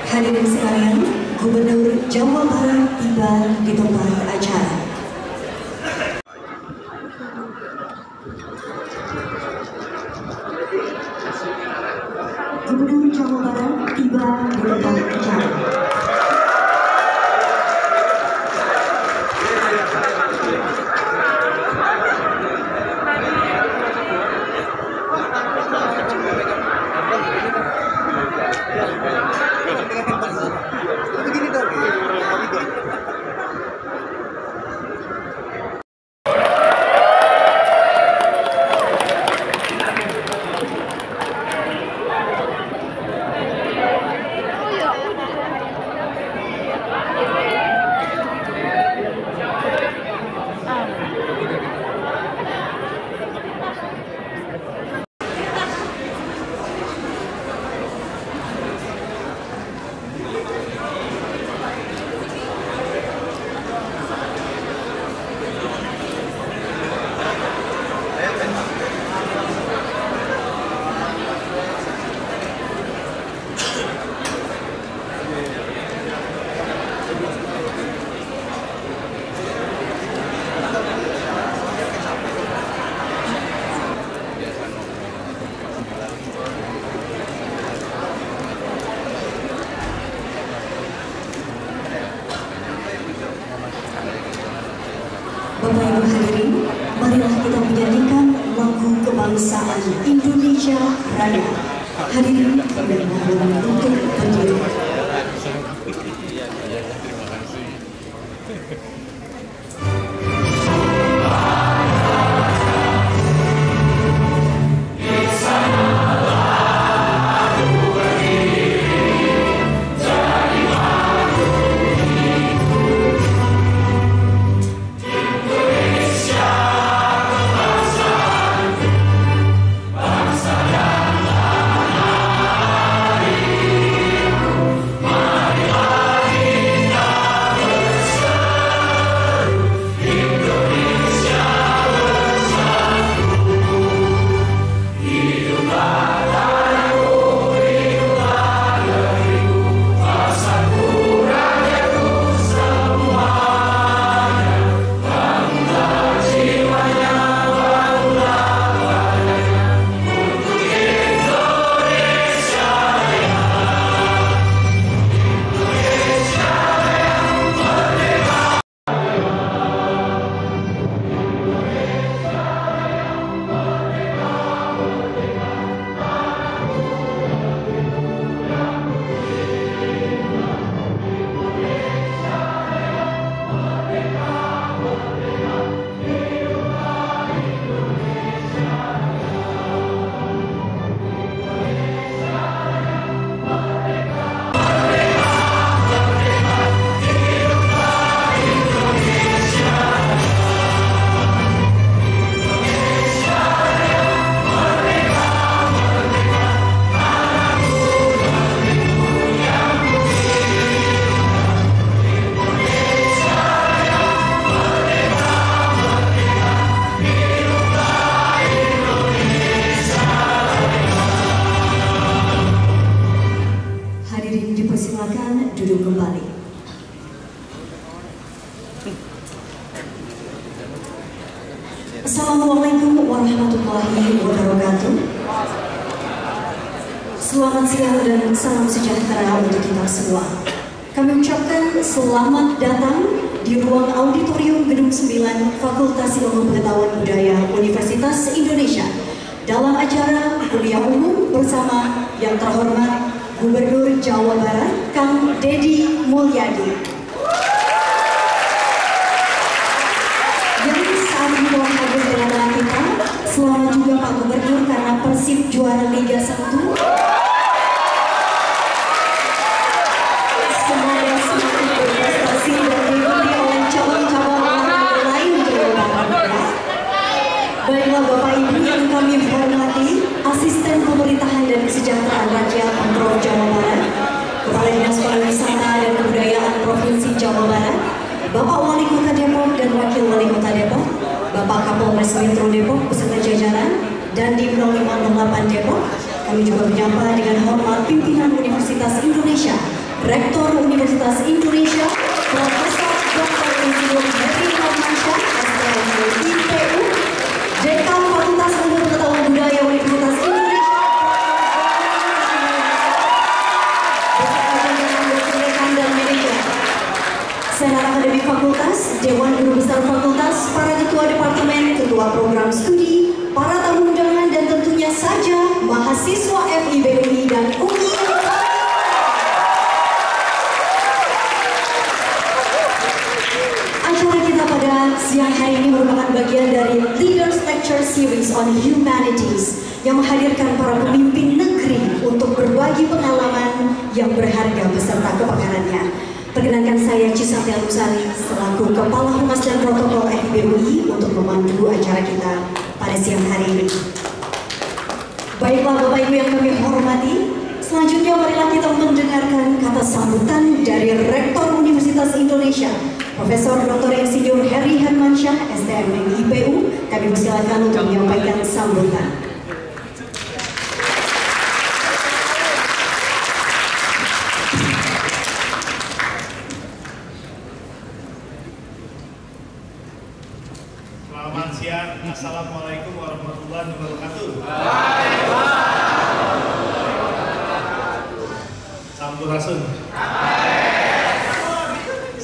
Hadirin sekalian, Gubernur Jawa Barat tiba di tempat acara. Gubernur Jawa Barat tiba di tempat acara. Bapak Ibu hadirin, marilah kita menyanyikan lagu kebangsaan Indonesia Raya. Hadirin dan mohon untuk berdiri. Silakan duduk kembali. Assalamualaikum warahmatullahi wabarakatuh. Selamat siang dan salam sejahtera untuk kita semua. Kami ucapkan selamat datang di ruang auditorium Gedung 9 Fakultas Ilmu Pengetahuan Budaya Universitas Indonesia dalam acara kuliah umum bersama yang terhormat Gubernur Jawa Barat, Kang Deddy Mulyadi. Yang saat ini telah hadir di tengah kita, selamat juga Pak Gubernur karena Persib juara Liga 1. Semoga semakin berprestasi dan diikuti oleh cabang-cabang lain Jawa Barat. Baiklah Bapak Ibu yang kami hormati, Asisten Pemerintahan dan Kesejahteraan Rakyat Pemprov Jawa Barat, Kepala Dinas Pariwisata dan Kebudayaan Provinsi Jawa Barat, Bapak Wali Kota Depok dan Wakil Wali Kota Depok, Bapak Kapolres Metro Depok beserta jajaran, dan di 0508 Depok, kami juga menyapa dengan hormat pimpinan Universitas Indonesia, Universitas Indonesia, Profesor Dr. Insinyur Heri Hermansyah, STM IPU, Dekan Fakultas Ilmu Pengetahuan Budaya Universitas Indonesia, Dekan dan Manajer, Senat Akademik Fakultas, Dewan Guru Besar Fakultas, para ketua departemen, ketua program studi, para tamu undangan, dan tentunya saja mahasiswa FIBUI dan UI. Acara kita pada siang hari ini merupakan bagian dari Leaders Lecture Series on Humanities yang menghadirkan para pemimpin negeri untuk berbagi pengalaman yang berharga beserta kepakarannya. Perkenalkan saya Cisanti Alusari selaku Kepala Humas dan Protokol FIBUI untuk memandu acara kita pada siang hari ini. Baiklah Bapak Ibu yang kami hormati, selanjutnya marilah kita mendengarkan kata sambutan dari Rektor Universitas Indonesia, Profesor Dr. Insinyur Heri Hermansyah, STM IPU. Kami persilakan untuk menyampaikan sambutan. Selamat siang, Assalamualaikum warahmatullahi wabarakatuh. Sampurasun.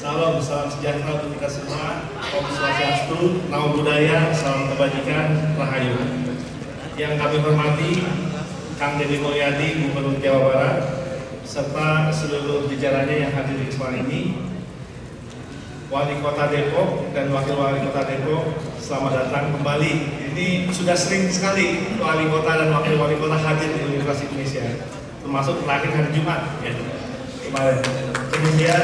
Salam sejahtera untuk kita semua. Om Swastiastu, Namo Buddhaya, salam kebajikan, rahayu. Yang kami hormati Kang Deddy Mulyadi, Gubernur Jawa Barat, serta seluruh jajarannya yang hadir di kesempatan ini. Wali Kota Depok dan Wakil Wali Kota Depok, selamat datang kembali. Ini sudah sering sekali Wali Kota dan Wakil Wali Kota hadir di Universitas Indonesia, termasuk terakhir hari Jumat ya, kemarin. Kemudian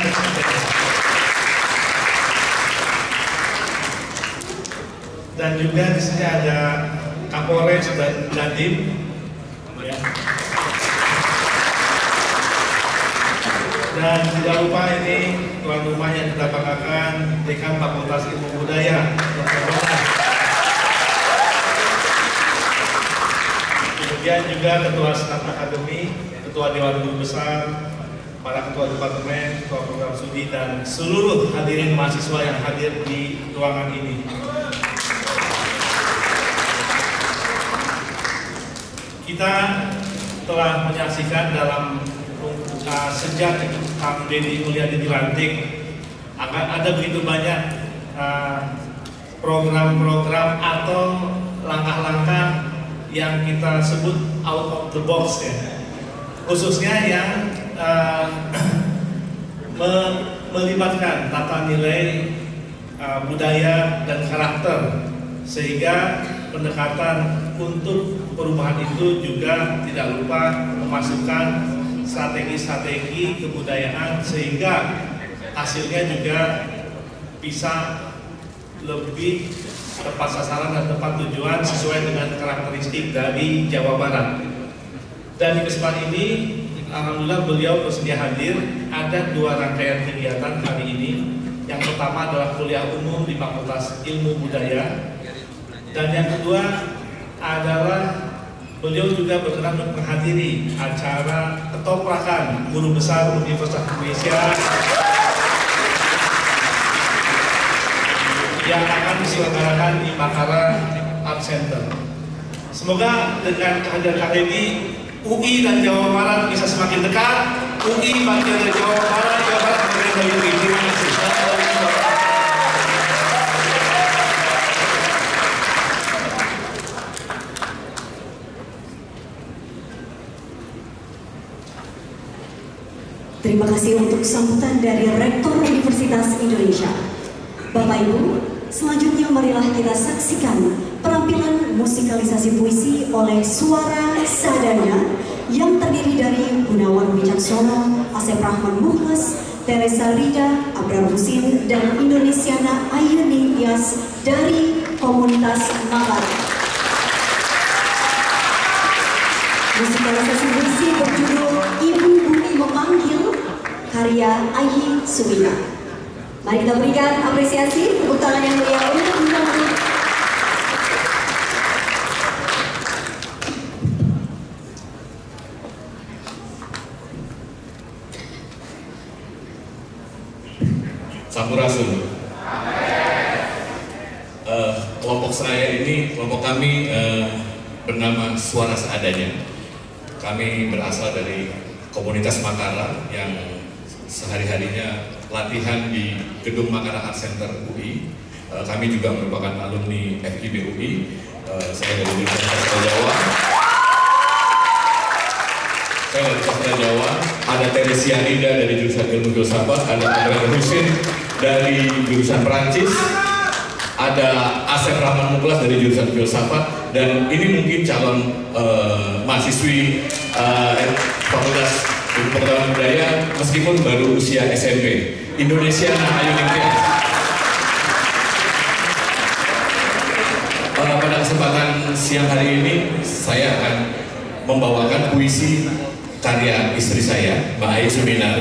dan juga di sini ada Kapolres dan Dandim ya. Dan tidak lupa ini tuan rumah yang kita banggakan, Dekan Fakultas Ilmu Budaya, Dr. Donat. Kemudian juga Ketua Senat Akademi, Ketua Dewan Guru Besar, para Ketua Departemen, Ketua Program Studi, dan seluruh hadirin mahasiswa yang hadir di ruangan ini. Kita telah menyaksikan dalam sejak Kang Deddy Mulyadi dilantik, akan ada begitu banyak program-program atau langkah-langkah yang kita sebut out of the box ya, khususnya yang melibatkan tata nilai budaya dan karakter, sehingga pendekatan untuk perubahan itu juga tidak lupa memasukkan strategi-strategi kebudayaan sehingga hasilnya juga bisa lebih tepat sasaran dan tepat tujuan sesuai dengan karakteristik dari Jawa Barat. Dan di kesempatan ini, alhamdulillah beliau bersedia hadir. Ada dua rangkaian kegiatan hari ini. Yang pertama adalah kuliah umum di Fakultas Ilmu Budaya, dan yang kedua adalah beliau juga berkenan untuk menghadiri acara ketoprakan Guru Besar Universitas Indonesia yang akan diselenggarakan di Makara Art Center. Semoga dengan kehadiran Kak Deddy, UI dan Jawa Barat bisa semakin dekat. UI bagian dari Jawa Barat bagian dari UI. Terima kasih. Terima kasih untuk sambutan dari Rektor Universitas Indonesia. Bapak Ibu, selanjutnya marilah kita saksikan penampilan musikalisasi puisi oleh Suara Sadana yang terdiri dari Gunawan Wicaksono, Asep Rahman Mukhlas, Teresa Rida, Abrar Husin, dan Indonesiana Ayuni Tias dari komunitas Makar. Musikalisasi puisi berjudul Ibu Bumi Memanggil, karya Ayhi Suwita. Mari kita berikan apresiasi, tepuk tangan yang meriah untuk menyanyi. Sampurasun. Kelompok saya ini, kelompok kami bernama Suara Seadanya. Kami berasal dari komunitas Makara yang sehari-harinya latihan di Gedung Makara Art Center UI. Kami juga merupakan alumni FIB UI. Saya dari jurusan Sastra Jawa. Ada Teresia Rinda dari jurusan Ilmu Filsafat, ada Andrea Husin dari jurusan Perancis, ada Asep Rahman Muklas dari jurusan Filsafat, dan ini mungkin calon mahasiswi Fakultas Ilmu Pengetahuan Budaya meskipun baru usia SMP. Indonesia Ayu Ningtyas. Pada kesempatan siang hari ini saya akan membawakan puisi karya istri saya, Mbak Ai Suminar,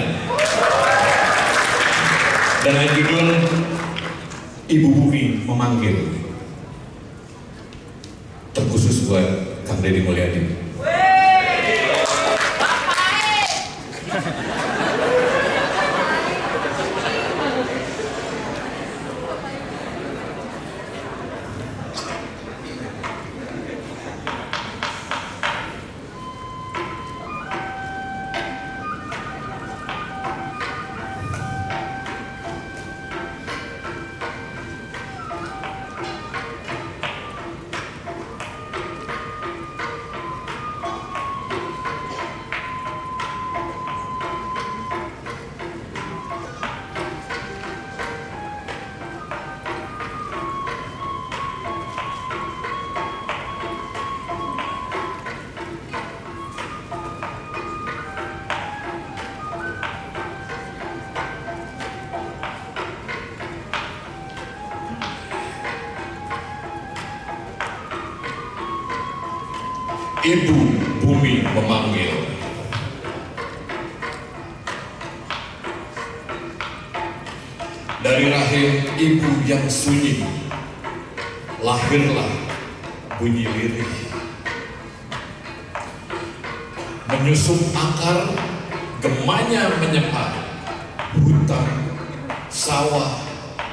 dengan judul Ibu Bumi Memanggil, terkhusus buat Kang Deddy Mulyadi. Ibu Bumi Memanggil. Dari rahim ibu yang sunyi, lahirlah bunyi lirih. Menyusup akar, gemanya menyebar hutan, sawah,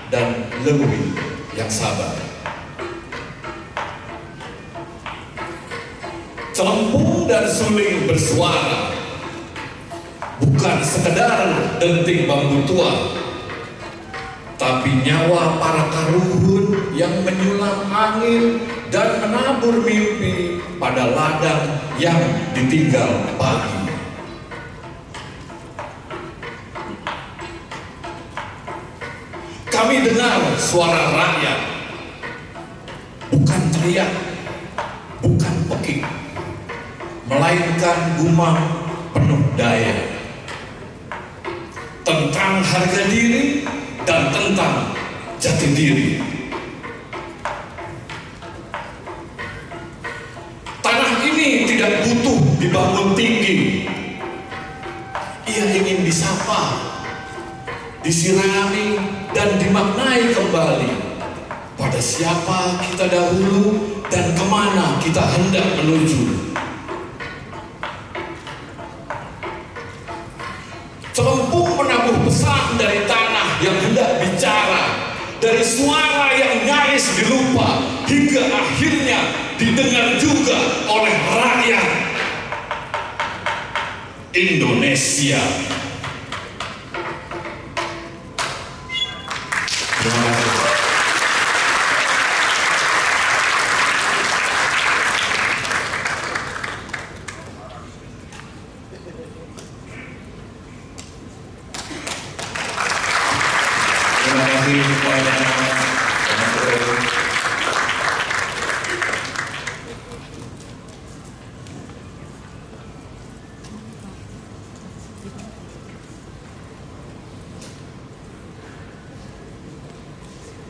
dan lewi yang sabar. Celempung dan suling bersuara, bukan sekedar denting bambu tua, tapi nyawa para karuhun yang menyulam angin dan menabur mimpi pada ladang yang ditinggal pagi. Kami dengar suara rakyat, bukan teriak, bukan pekik, melainkan gumam penuh daya tentang harga diri dan tentang jati diri. Tanah ini tidak butuh dibangun tinggi, ia ingin disapa, disirami, dan dimaknai kembali pada siapa kita dahulu dan kemana kita hendak menuju. Celempung menabuh pesan dari tanah yang hendak bicara, dari suara yang nyaris dilupa, hingga akhirnya didengar juga oleh rakyat Indonesia. Terima kasih.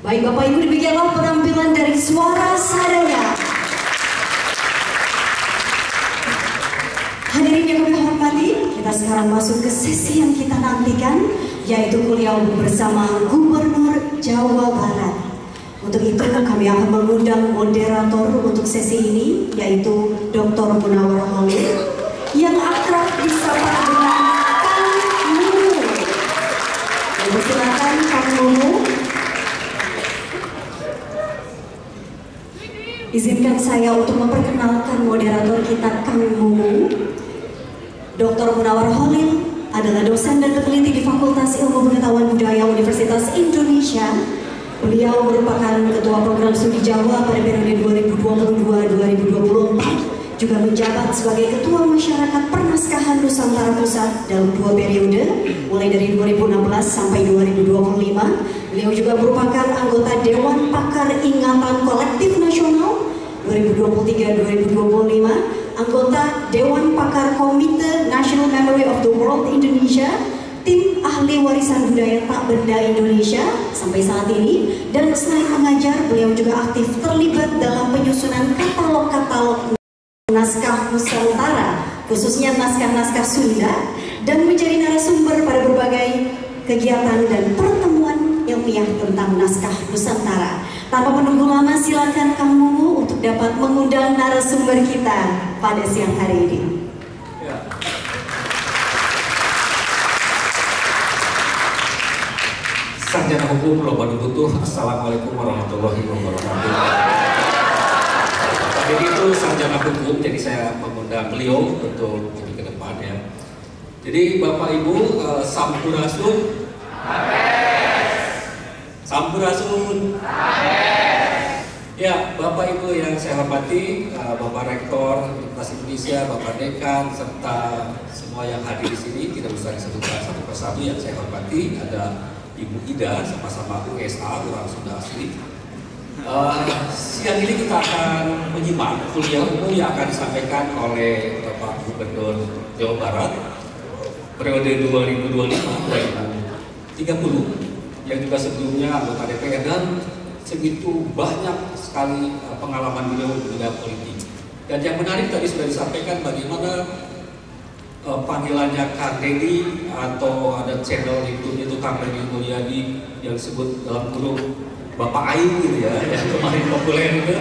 Baik Bapak Ibu, demikianlah penampilan dari Suara Seadanya. Hadirin yang kami hormati, kita sekarang masuk ke sesi yang kita nantikan, yaitu kuliah umum bersama Gubernur Jawa Barat. Untuk itu kami akan mengundang moderator untuk sesi ini, yaitu Dr. Munawar Khalil, yang akrab disapa dengan Kang Mul. Silakan Kang Mul. Izinkan saya untuk memperkenalkan moderator kita, Kang Mumu. Dr. Munawar Holil adalah dosen dan peneliti di Fakultas Ilmu Pengetahuan Budaya Universitas Indonesia. Beliau merupakan Ketua Program Studi Jawa pada periode 2022-2024, juga menjabat sebagai Ketua Masyarakat Pernaskahan Nusantara Pusat dalam 2 periode, mulai dari 2016 sampai 2025. Beliau juga merupakan anggota Dewan Pakar Ingatan Kolektif Nasional 2023-2025, anggota Dewan Pakar Komite National Memory of the World Indonesia, tim ahli warisan budaya tak benda Indonesia sampai saat ini, dan selain mengajar, beliau juga aktif terlibat dalam penyusunan katalog-katalog naskah Nusantara, khususnya naskah-naskah Sunda, dan menjadi narasumber pada berbagai kegiatan dan pertemuan ilmiah tentang naskah Nusantara. Tanpa menunggu lama, silakan Kang Mumu untuk dapat mengundang narasumber kita pada siang hari ini. Ya. Sarjana Hukum Loba Dubutuh, Assalamualaikum warahmatullahi wabarakatuh. Jadi itu sarjana hukum, jadi saya mengundang beliau untuk ke depan ya. Jadi Bapak Ibu, Sampurasun. Sampurasun. Ya, Bapak Ibu yang saya hormati, Bapak Rektor Universitas Indonesia, Bapak Dekan, serta semua yang hadir di sini, tidak bisa disebutkan satu persatu yang saya hormati. Ada Ibu Ida, sama-sama USA, orang Sunda asli. Siang ini kita akan menyimak kuliah umum yang akan disampaikan oleh Bapak Gubernur Jawa Barat periode 2025-2030, yang juga sebelumnya anggota DPR, dan segitu banyak sekali pengalaman beliau di bidang politik. Dan yang menarik tadi sudah disampaikan bagaimana panggilannya Kang Deddy, atau ada channel YouTube itu Kang Deddy Mulyadi yang disebut dalam kurung Bapak Ayu gitu ya, yang kemarin populer itu,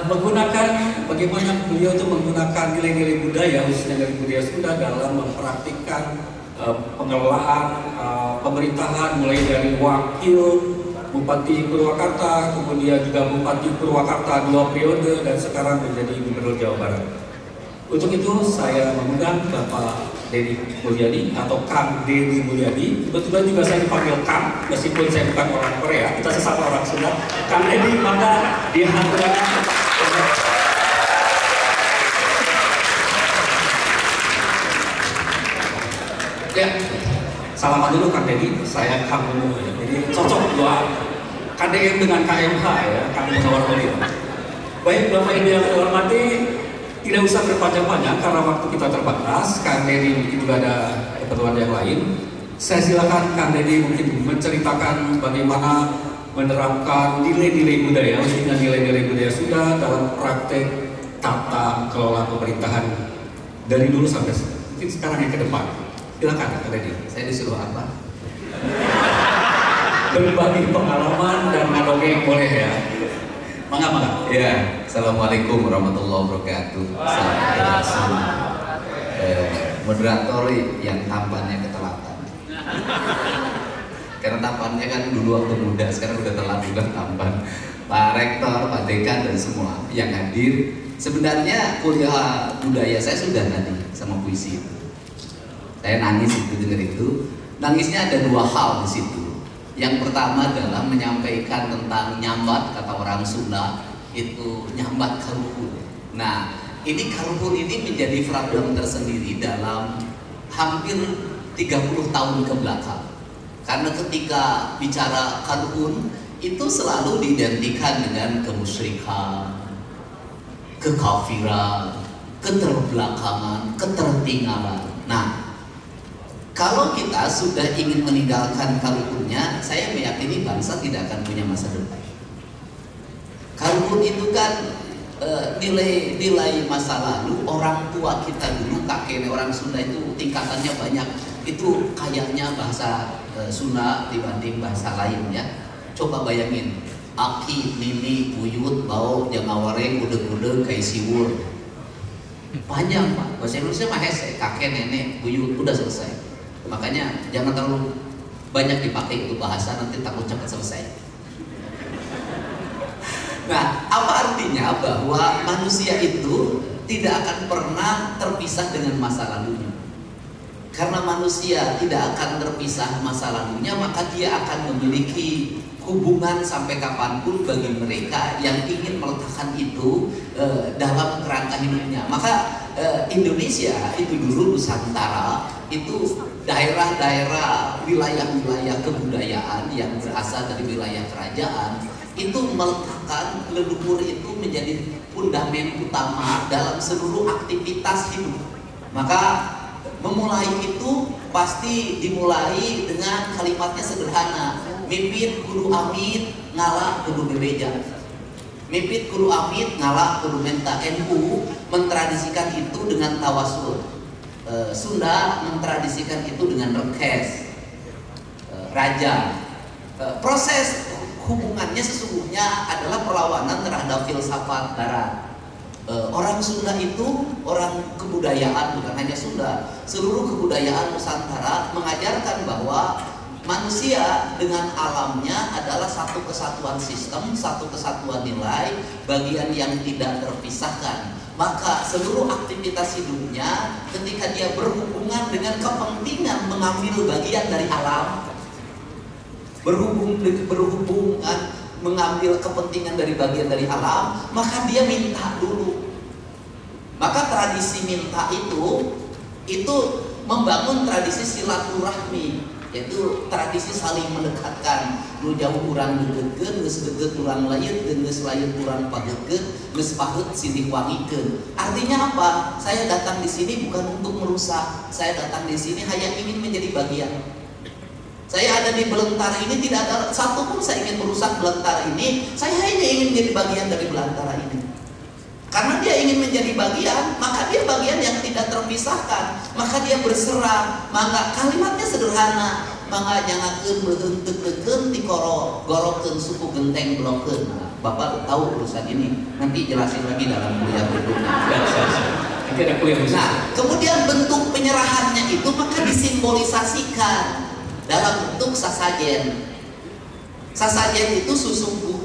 menggunakan bagaimana beliau itu menggunakan nilai-nilai budaya, khususnya dari budaya Sunda, dalam mempraktikkan pengelolaan pemerintahan, mulai dari wakil Bupati Purwakarta, kemudian juga Bupati Purwakarta 2 periode, dan sekarang menjadi Gubernur Jawa Barat. Untuk itu saya mengundang Bapak Deddy Mulyadi atau Kang Deddy Mulyadi. Kebetulan juga saya dipanggil Kang, meskipun saya bukan orang Korea, kita sesama orang Sunda. Kang Deddy, maka dihaturkan. Ya, salaman dulu Kang Deddy, saya Kang Mumu. Jadi cocok doa KDM dengan KMH ya, Kang Munawar Holil. Baik Bapak Ibu yang saya hormati, tidak usah berpanjang-panjang karena waktu kita terbatas. Kang Deddy mungkin juga ada keperluan yang lain. Saya silakan Kang Deddy mungkin menceritakan bagaimana menerapkan nilai-nilai budaya, khususnya nilai-nilai budaya Sunda dalam praktek tata kelola pemerintahan dari dulu sampai mungkin sekarang yang ke depan. Silakan Kang Deddy. Saya disuruh apa? Berbagi pengalaman dan ngadongeng boleh ya. Mangga. Ya, Assalamualaikum warahmatullahi wabarakatuh. Moderator yang tampannya ketelatan. Karena tampannya kan dulu waktu muda, sekarang udah telat juga tampan. Pak Rektor, Pak Dekan, dan semua yang hadir. Sebenarnya kuliah budaya saya sudah tadi sama puisi itu. Saya nangis itu dengar itu. Nangisnya ada 2 hal di situ. Yang pertama adalah menyampaikan tentang nyambat, kata orang Sunda itu nyambat karuhun. Nah, ini karuhun ini menjadi problem tersendiri dalam hampir 30 tahun ke belakang. Karena ketika bicara karuhun itu selalu diidentikan dengan kemusyrikan, kekafiran, keterbelakangan, ketertinggalan. Nah, kalau kita sudah ingin meninggalkan karuhunnya, saya meyakini bangsa tidak akan punya masa depan. Karuhun itu kan nilai-nilai masa lalu orang tua kita dulu, kakek orang Sunda itu tingkatannya banyak. Itu kayaknya bahasa Sunda dibanding bahasa lain ya. Coba bayangin, aki, nini, buyut, bau, jangawareng, udeg-udeg, kai siwur. Panjang Pak, bahasa Indonesia mah hese, kakek, nenek, buyut, udah selesai. Makanya jangan terlalu banyak dipakai itu bahasa, nanti takut cepat selesai. Nah, apa artinya bahwa manusia itu tidak akan pernah terpisah dengan masa lalunya? Karena manusia tidak akan terpisah masa lalunya, maka dia akan memiliki hubungan sampai kapanpun bagi mereka yang ingin meletakkan itu dalam kerangka hidupnya. Maka Indonesia itu dulu Nusantara itu daerah-daerah, wilayah-wilayah kebudayaan yang berasal dari wilayah kerajaan itu meletakkan leluhur itu menjadi fundament utama dalam seluruh aktivitas hidup. Maka memulai itu pasti dimulai dengan kalimatnya sederhana. Mipit kudu amit, ngalah kudu bebeja. Mipit kudu amit, ngalah kudu menta. NU mentradisikan itu dengan tawasul. Sunda mentradisikan itu dengan rekes, raja. Proses hubungannya sesungguhnya adalah perlawanan terhadap filsafat Barat. Orang Sunda itu orang kebudayaan, bukan hanya Sunda, seluruh kebudayaan Nusantara mengajarkan bahwa manusia dengan alamnya adalah satu kesatuan sistem, satu kesatuan nilai, bagian yang tidak terpisahkan. Maka seluruh aktivitas hidupnya ketika dia berhubungan dengan kepentingan mengambil bagian dari alam, berhubungan mengambil kepentingan dari bagian dari alam, maka dia minta dulu. Maka tradisi minta itu membangun tradisi silaturahmi, yaitu tradisi saling mendekatkan. Nu jauh kurang deket, geus deket kurang layut, geus layut kurang pagetkeun, geus pahet silih wangikeun. Artinya apa? Saya datang di sini bukan untuk merusak. Saya datang di sini hanya ingin menjadi bagian. Saya ada di belantara ini, tidak ada satu pun saya ingin merusak belantara ini. Saya hanya ingin menjadi bagian dari belantara ini. Karena dia ingin menjadi bagian, maka dia bagian yang tidak terpisahkan. Maka dia berserah. Maka kalimatnya sederhana. Maka nyangakeun beunteuk-eukeun ti koro gorokeun suku genteng blokeun. Bapak tahu urusan ini. Nanti jelasin lagi dalam kuliah berikutnya. Nah, kemudian bentuk penyerahannya itu maka disimbolisasikan dalam bentuk sasajen. Sasajen itu susungguh.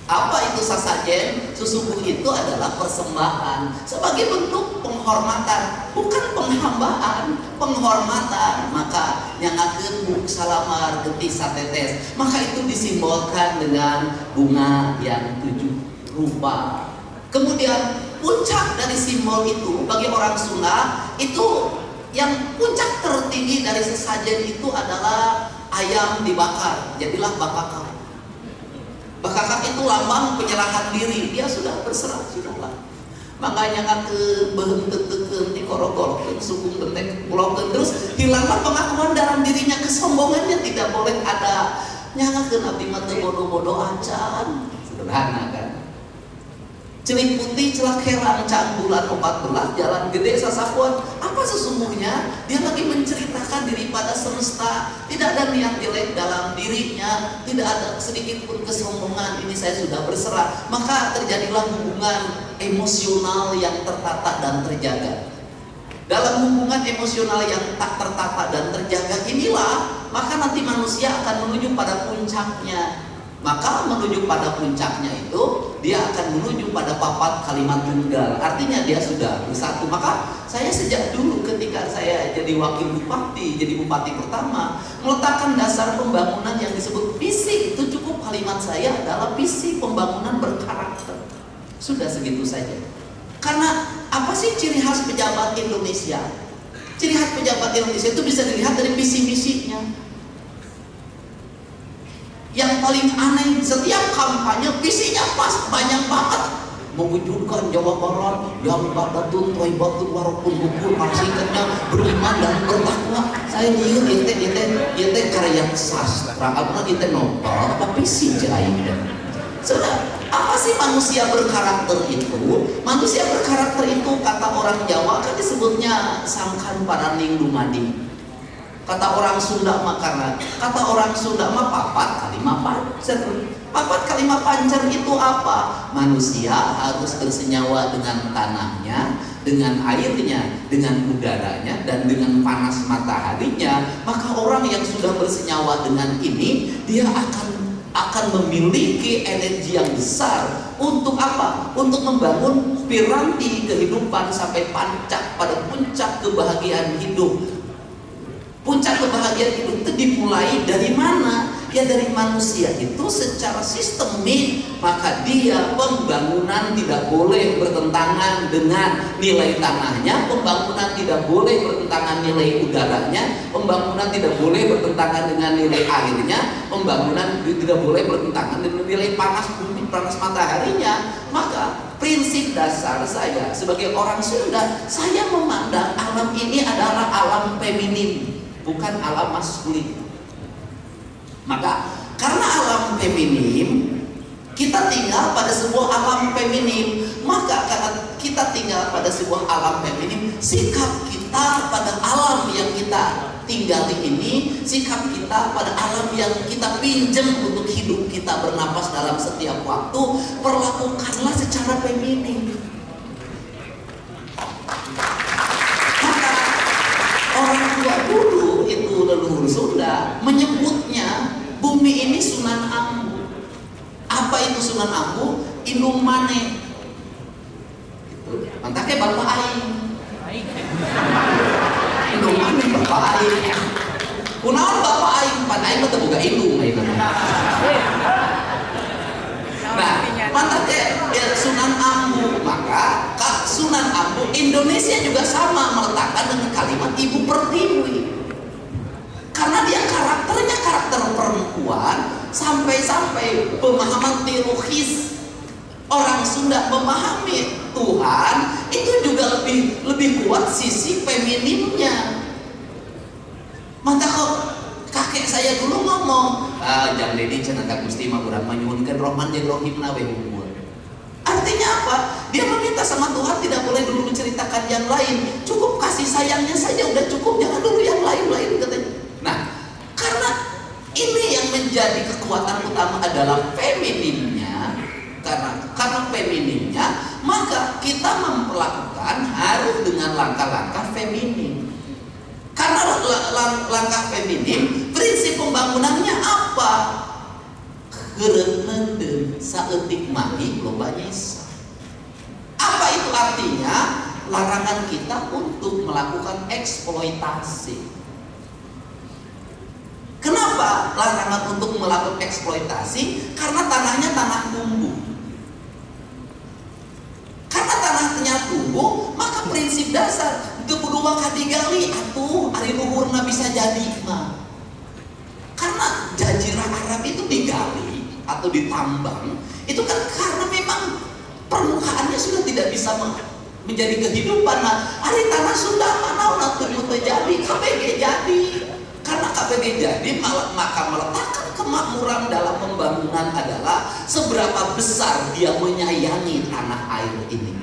Apa itu sasajen? Susungguh itu adalah persembahan sebagai bentuk penghormatan, bukan penghambaan, penghormatan. Maka nyangakeun buk salamar getih satetes, maka itu disimbolkan dengan bunga yang 7 rupa. Kemudian puncak dari simbol itu bagi orang Sunda itu yang puncak tertinggi dari sesajen itu adalah ayam dibakar, jadilah bakakak. Bakakak itu lambang penyerahan diri, dia sudah berserah, sudahlah. Makanya ngakeun beunteuk-teukeun di korok-korok suku genteng pulokeun, terus hilanglah pengakuan dalam dirinya, kesombongannya tidak boleh ada. Nyangakeun abdi mah teu bodoh-bodoh acan, sederhana kan. Celik putih celak herang cang bulan 14 jalan gede sasapuan. Apa sesungguhnya? Dia lagi menceritakan diri pada semesta. Tidak ada niat jelek dalam dirinya, tidak ada sedikit pun kesombongan. Ini saya sudah berserah. Maka terjadilah hubungan emosional yang tertata dan terjaga. Dalam hubungan emosional yang tak tertata dan terjaga inilah, maka nanti manusia akan menuju pada puncaknya. Maka menuju pada puncaknya itu dia akan menuju pada papat kalimat tunggal. Artinya dia sudah bersatu. Maka saya sejak dulu ketika saya jadi wakil bupati, jadi bupati pertama, meletakkan dasar pembangunan yang disebut visi. Itu cukup kalimat saya adalah visi pembangunan berkarakter. Sudah segitu saja. Karena apa sih ciri khas pejabat Indonesia? Ciri khas pejabat Indonesia itu bisa dilihat dari visi misinya. Yang paling aneh, setiap kampanye visinya pas, banyak banget. Mewujudkan Jawa Barat yang badatun, toibatun, warokun, bukur, maksudnya beriman dan bertakwa. Saya lihat itu karya sastra, apa itu novel, tapi visi jalan. Sudah, apa sih manusia berkarakter itu? Manusia berkarakter itu kata orang Jawa kan disebutnya sangkan paraning dumadi. Kata orang Sunda mah kata orang Sunda mah papat kalimat pancer. Papat kalimat pancer itu apa? Manusia harus bersenyawa dengan tanahnya, dengan airnya, dengan udaranya, dan dengan panas mataharinya. Maka orang yang sudah bersenyawa dengan ini, dia akan akan memiliki energi yang besar untuk apa? Untuk membangun piranti kehidupan sampai pada puncak kebahagiaan hidup. Puncak kebahagiaan hidup itu dimulai dari mana? Ya dari manusia itu secara sistemik, maka dia pembangunan tidak boleh bertentangan dengan nilai tanahnya, pembangunan tidak boleh bertentangan nilai udaranya, pembangunan tidak boleh bertentangan dengan nilai airnya, pembangunan tidak boleh bertentangan dengan nilai panas bumi, panas mataharinya. Maka prinsip dasar saya sebagai orang Sunda, saya memandang alam ini adalah alam feminin, bukan alam maskulin. Maka karena alam feminim, kita tinggal pada sebuah alam feminim. Maka karena kita tinggal pada sebuah alam feminim, sikap kita pada alam yang kita tinggali ini, sikap kita pada alam yang kita pinjam untuk hidup kita bernapas dalam setiap waktu, perlakukanlah secara feminim. Maka orang tua dulu itu leluhur Sunda menyebutnya bumi ini Sunan Ambu. Apa itu Sunan Ambu? Indung Mane. Mantaknya bapak aing. Indung Mane bapak aing. Kunaon bapak aing? Pan aing mah teu boga indung. Nah, mantaknya Sunan Ambu. Maka Sunan Ambu Indonesia juga sama meletakkan dengan kalimat ibu pertiwi. Karena dia karakternya karakter perempuan, sampai-sampai pemahaman teologis orang Sunda memahami Tuhan itu juga lebih kuat sisi feminimnya. Maka kok kakek saya dulu ngomong, jam dedi cenah Gusti mah urang manyuhunkeun Rahman jeung Rahimna we unggul. Artinya apa? Dia meminta sama Tuhan tidak boleh dulu menceritakan yang lain, cukup kasih sayangnya saja udah cukup, jangan dulu yang lain-lain katanya. Nah, karena ini yang menjadi kekuatan utama adalah feminimnya, karena feminimnya, maka kita memperlakukan harus dengan langkah-langkah feminim. Karena langkah feminim, prinsip pembangunannya apa? Kerenenden saeutik mani loba nyesa. Apa itu artinya? Larangan kita untuk melakukan eksploitasi. Kenapa larangan untuk melakukan eksploitasi? Karena tanahnya tanah tumbuh. Karena tanahnya tumbuh, maka prinsip dasar kedua kadigali atuh ari luhurna bisa jadi mah. Karena jazirah Arab itu digali atau ditambang, itu kan karena memang permukaannya sudah tidak bisa menjadi kehidupan. Nah, ari tanah Sunda mana ulah tumbuh terjadi, KBG jadi. Karena KBG jadi, maka meletakkan kemakmuran dalam pembangunan adalah seberapa besar dia menyayangi tanah air ini.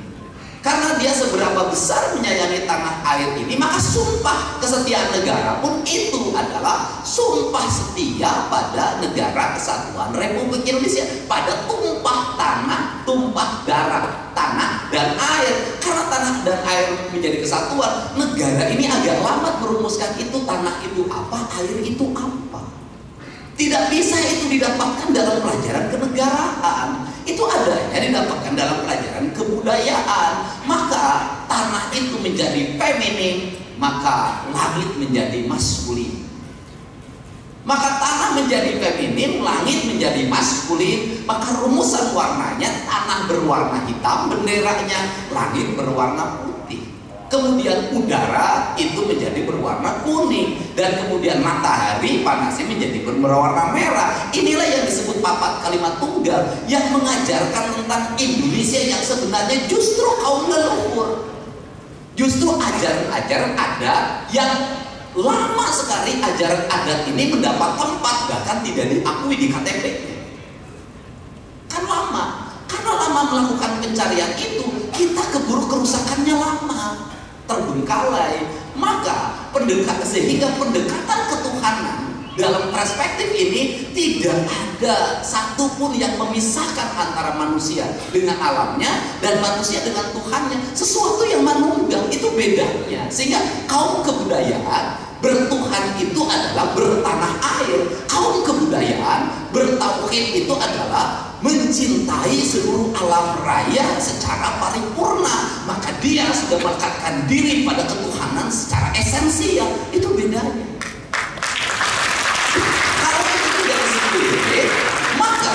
Karena dia seberapa besar menyayangi tanah air ini, maka sumpah kesetiaan negara pun itu adalah sumpah setia pada negara kesatuan Republik Indonesia, pada tumpah tanah, tumpah darah, tanah dan air. Karena tanah dan air menjadi kesatuan, negara ini agak lambat merumuskan itu, tanah itu apa, air itu apa. Tidak bisa itu didapatkan dalam pelajaran kenegaraan. Itu adanya didapatkan dalam pelajaran kebudayaan. Maka tanah itu menjadi feminim, maka langit menjadi maskulin. Maka tanah menjadi feminim, langit menjadi maskulin. Maka rumusan warnanya, tanah berwarna hitam, benderanya, langit berwarna putih. Kemudian udara itu menjadi berwarna kuning, dan kemudian matahari panasnya menjadi berwarna merah. Inilah yang disebut papat kalimat tunggal yang mengajarkan tentang Indonesia yang sebenarnya justru kaum leluhur. Justru ajaran-ajaran adat yang lama sekali ajaran adat ini mendapat tempat bahkan tidak diakui di KTP-nya. Kan lama, karena lama melakukan pencarian itu, kita keburu kerusakannya lama, terbengkalai. Maka sehingga pendekatan ketuhanan dalam perspektif ini tidak ada satupun yang memisahkan antara manusia dengan alamnya dan manusia dengan Tuhannya. Sesuatu yang manunggal itu bedanya. Sehingga kaum kebudayaan bertuhan itu adalah bertanah air. Kaum kebudayaan kebudayaan, bertauhid itu adalah mencintai seluruh alam raya secara paripurna. Maka dia sudah melekatkan diri pada ketuhanan secara esensial. Itu bedanya. Kalau itu tidak spirit, maka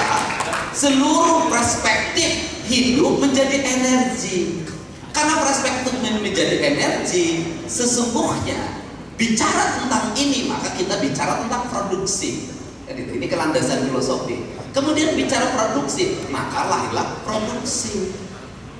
seluruh perspektif hidup menjadi energi. Karena perspektif menjadi energi, sesungguhnya bicara tentang ini, maka kita bicara tentang produksi. Ini kelandasan filosofi. Kemudian bicara produksi, maka lahirlah produksi.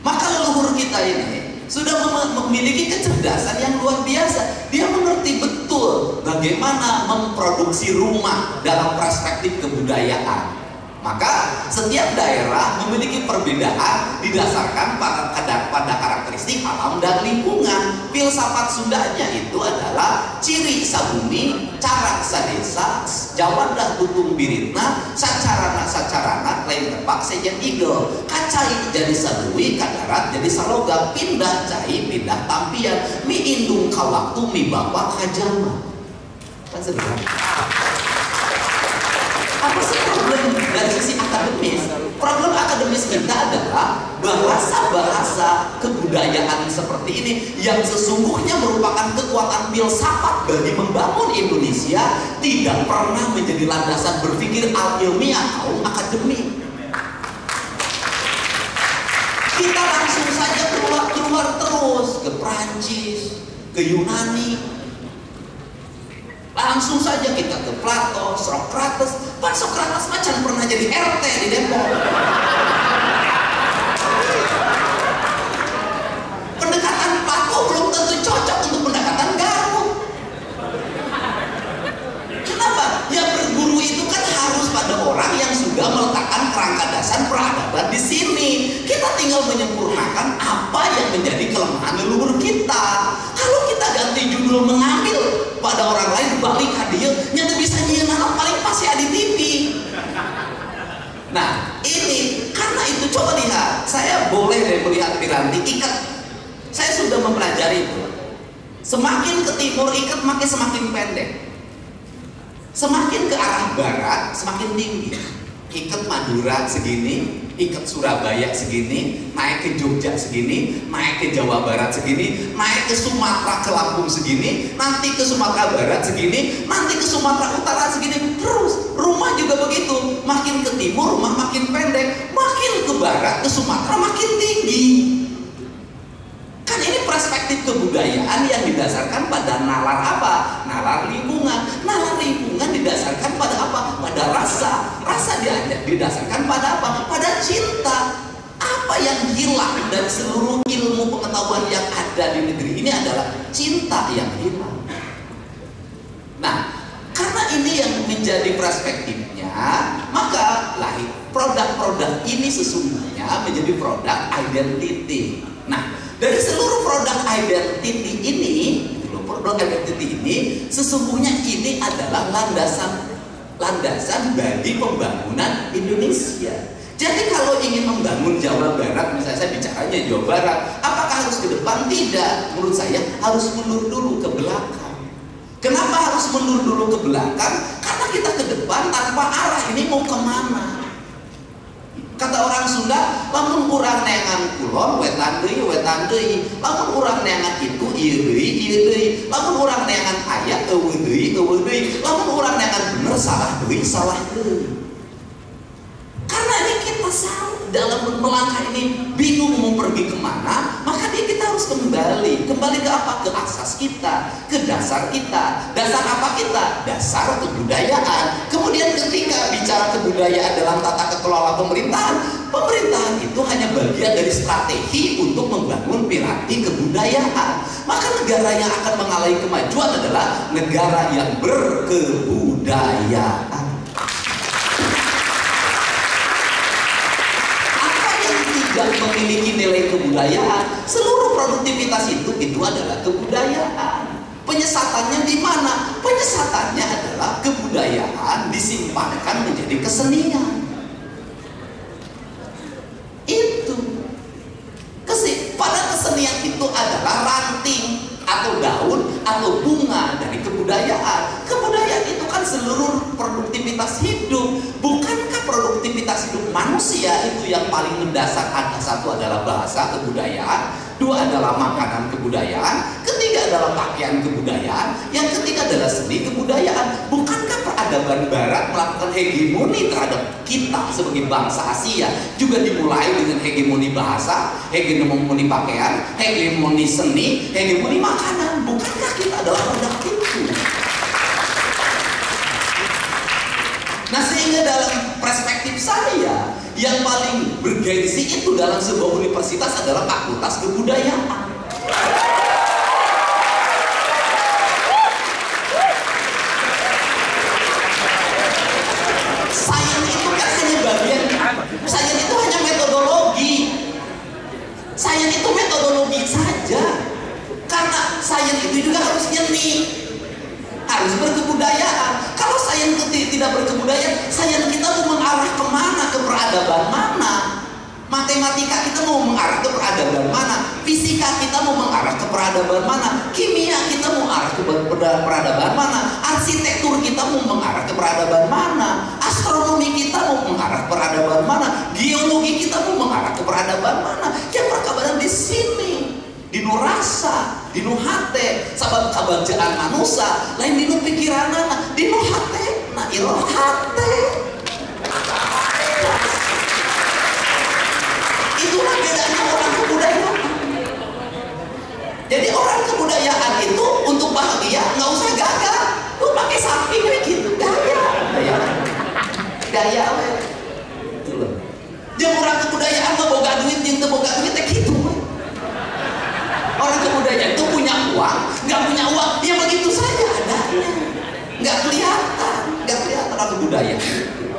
Maka leluhur kita ini sudah memiliki kecerdasan yang luar biasa. Dia mengerti betul bagaimana memproduksi rumah dalam perspektif kebudayaan. Maka setiap daerah memiliki perbedaan didasarkan pada karakteristik alam dan lingkungan. Filsafat Sundanya itu adalah ciri sabumi, carak sadesa, jawadah tutung biritna, sacarana lain tepak sejen igel, kacai jadi sadui, kadarat jadi salogam, pindah cai, pindah tampian, mi indung kawaktu, mi bapak kajama. Kan sederhana. Apa sih problem dari sisi akademis? Problem akademis kita adalah bahasa-bahasa kebudayaan seperti ini yang sesungguhnya merupakan kekuatan filsafat bagi membangun Indonesia tidak pernah menjadi landasan berpikir al-ilmiah kaum akademik. Kita langsung saja keluar terus ke Prancis, ke Yunani. Langsung saja kita ke Plato, Socrates. Pak Socrates macam pernah jadi RT di Depok. Pendekatan Plato belum tentu cocok untuk pendekatan Garut. Kenapa? Yang berguru itu kan harus pada orang yang sudah meletakkan kerangka dasar peradaban di sini. Kita tinggal menyempurnakan apa yang menjadi kelemahan leluhur kita. Kalau kita ganti judul mengambil pada orang lain balik hadiah nyata bisa nyienang paling pasti ada di TV. Nah ini karena itu coba lihat, saya boleh deh melihat piranti ikat. Saya sudah mempelajari itu. Semakin ke timur ikat makin semakin pendek. Semakin ke arah barat semakin tinggi. Ikat Madura segini, ikat Surabaya segini, naik ke Jogja segini, naik ke Jawa Barat segini, naik ke Sumatera ke Lampung segini, nanti ke Sumatera Barat segini, nanti ke Sumatera Utara segini, terus rumah juga begitu. Makin ke timur rumah makin pendek, makin ke barat ke Sumatera makin tinggi. Kan ini perspektif kebudayaan yang didasarkan pada nalar apa? Nalar lingkungan. Nalar lingkungan didasarkan pada apa? Pada rasa. Rasa didasarkan pada apa? Pada cinta. Apa yang hilang dari seluruh ilmu pengetahuan yang ada di negeri ini adalah cinta yang hilang. Nah, karena ini yang menjadi perspektifnya, maka lahir produk-produk ini sesungguhnya menjadi produk identity. Nah, dari seluruh produk identity ini, sesungguhnya ini adalah landasan bagi pembangunan Indonesia. Jadi kalau ingin membangun Jawa Barat, misalnya saya bicaranya Jawa Barat, apakah harus ke depan? Tidak. Menurut saya harus mundur dulu ke belakang. Kenapa harus mundur dulu ke belakang? Karena kita ke depan tanpa arah, ini mau kemana? Kata orang Sunda, lamun urang neangan kulon, wetan deui, lamun urang neangan itu, ieu deui, lamun urang neangan aya, eueuh deui, lamun urang neangan bener, salah deui. Karena ini kita salah dalam melangkah ini, bingung mau pergi kemana, maka kita harus kembali ke apa? Ke asas kita, ke dasar kita. Dasar apa kita? Dasar kebudayaan. Kemudian ketika bicara kebudayaan dalam tata kelola pemerintahan itu hanya bagian dari strategi untuk membangun piranti kebudayaan. Maka negara yang akan mengalami kemajuan adalah negara yang berkebudayaan. Tidak memiliki nilai kebudayaan, seluruh produktivitas itu adalah kebudayaan. Penyesatannya di mana? Penyesatannya adalah kebudayaan disimpankan menjadi kesenian. Itu pada kesenian itu adalah ranting atau daun atau bunga dari kebudayaan. Kebudayaan itu kan seluruh produktivitas hidup. manusia itu yang paling mendasar ada satu adalah bahasa kebudayaan, dua adalah makanan kebudayaan, ketiga adalah pakaian kebudayaan, yang ketiga adalah seni kebudayaan. Bukankah peradaban Barat melakukan hegemoni terhadap kita sebagai bangsa Asia juga dimulai dengan hegemoni bahasa, hegemoni pakaian, hegemoni seni, hegemoni makanan? Bukankah kita adalah produk itu? Nah, sehingga dalam perspektif saya yang paling bergengsi itu dalam sebuah universitas adalah fakultas kebudayaan. Sains itu kan hanya bagian, sains itu hanya metodologi. Sains itu metodologi saja. Karena sains itu juga harus nyeni, harus berkebudayaan. Kalau sains tidak berkebudayaan, sains kita mau mengarah kemana? Ke peradaban mana? Matematika kita mau mengarah ke peradaban mana? Fisika kita mau mengarah ke peradaban mana? Kimia kita mau mengarah ke peradaban mana? Arsitektur kita mau mengarah ke peradaban mana? Astronomi kita mau mengarah ke peradaban mana? Geologi kita mau mengarah ke peradaban mana? Yang perkabaran di sini, di Nurasa, di Nuhate, sabab kabajaan manusia, lain di pikiranana, di Nuhate, na irohate. Itulah bedanya orang kebudayaan. Jadi orang kebudayaan itu untuk bahagia nggak usah gagah, lu pakai samping gitu, gaya, itu loh. Jangan orang kebudayaan nggak boga duit, yang boga duit gitu. Orang kebudayaan itu punya uang, nggak punya uang, ya begitu saja adanya, nggak kelihatan orang kebudayaan.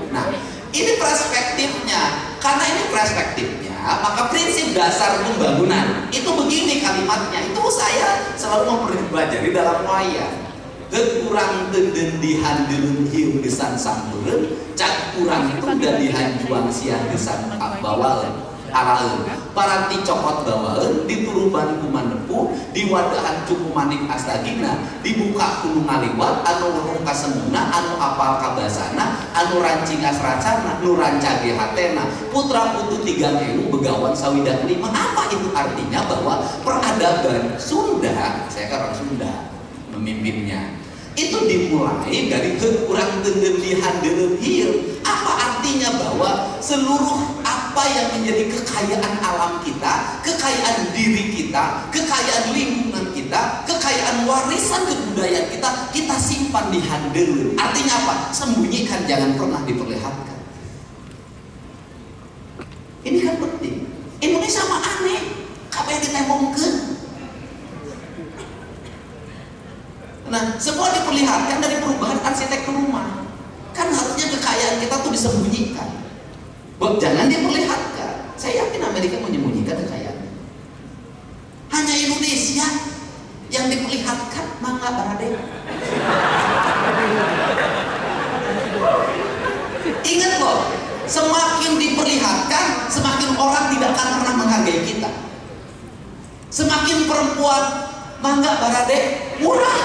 Nah, ini perspektifnya. Karena ini perspektifnya, maka prinsip dasar pembangunan itu begini kalimatnya. Itu saya selalu mempelajari dalam wayang. Kurang denden dihandelun hiu desan sampureun, cak kurang itu udah dihanjuang siang desan bawalen. Araeun para ticokot bawaeun dituruban kumanepu di wadahan cukup manik astagina dibuka kudu ngaliwat anu leureung kasemuna anu apal kabasana anu rancingas racana nu rancage hatena putra putu 3.000 begawan sawidak 5. Apa itu artinya? Bahwa peradaban Sunda, saya kan orang Sunda memimpinnya, itu dimulai dari kurang denden dihandelun hieu. Apa artinya? Bahwa seluruh apa yang menjadi kekayaan alam kita, kekayaan diri kita, kekayaan lingkungan kita, kekayaan warisan kebudayaan kita, kita simpan di handeuleun. Artinya apa? Sembunyikan, jangan pernah diperlihatkan. Ini kan penting. Indonesia mah aneh, kabeh ditembongkeun. Nah, semua diperlihatkan dari perubahan arsitektur rumah. Kan harusnya kekayaan kita tuh disembunyikan. Jangan diperlihatkan. Saya yakin Amerika menyembunyikan kekayaannya. Hanya Indonesia yang diperlihatkan, mangga barade. Ingat loh, semakin diperlihatkan, semakin orang tidak akan pernah menghargai kita. Semakin perempuan mangga barade murah.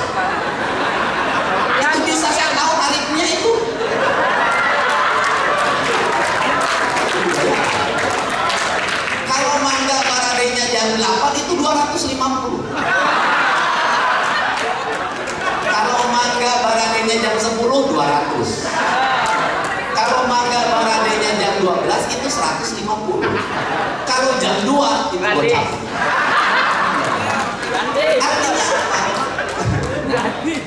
Itu bisa saya tahu tarifnya itu. Kalau mangga baradenya jam 8 itu 250. Kalau mangga baradenya jam 10 200. Kalau mangga baradenya jam 12 itu 150. Kalau jam 2 itu gocap. Artinya apa?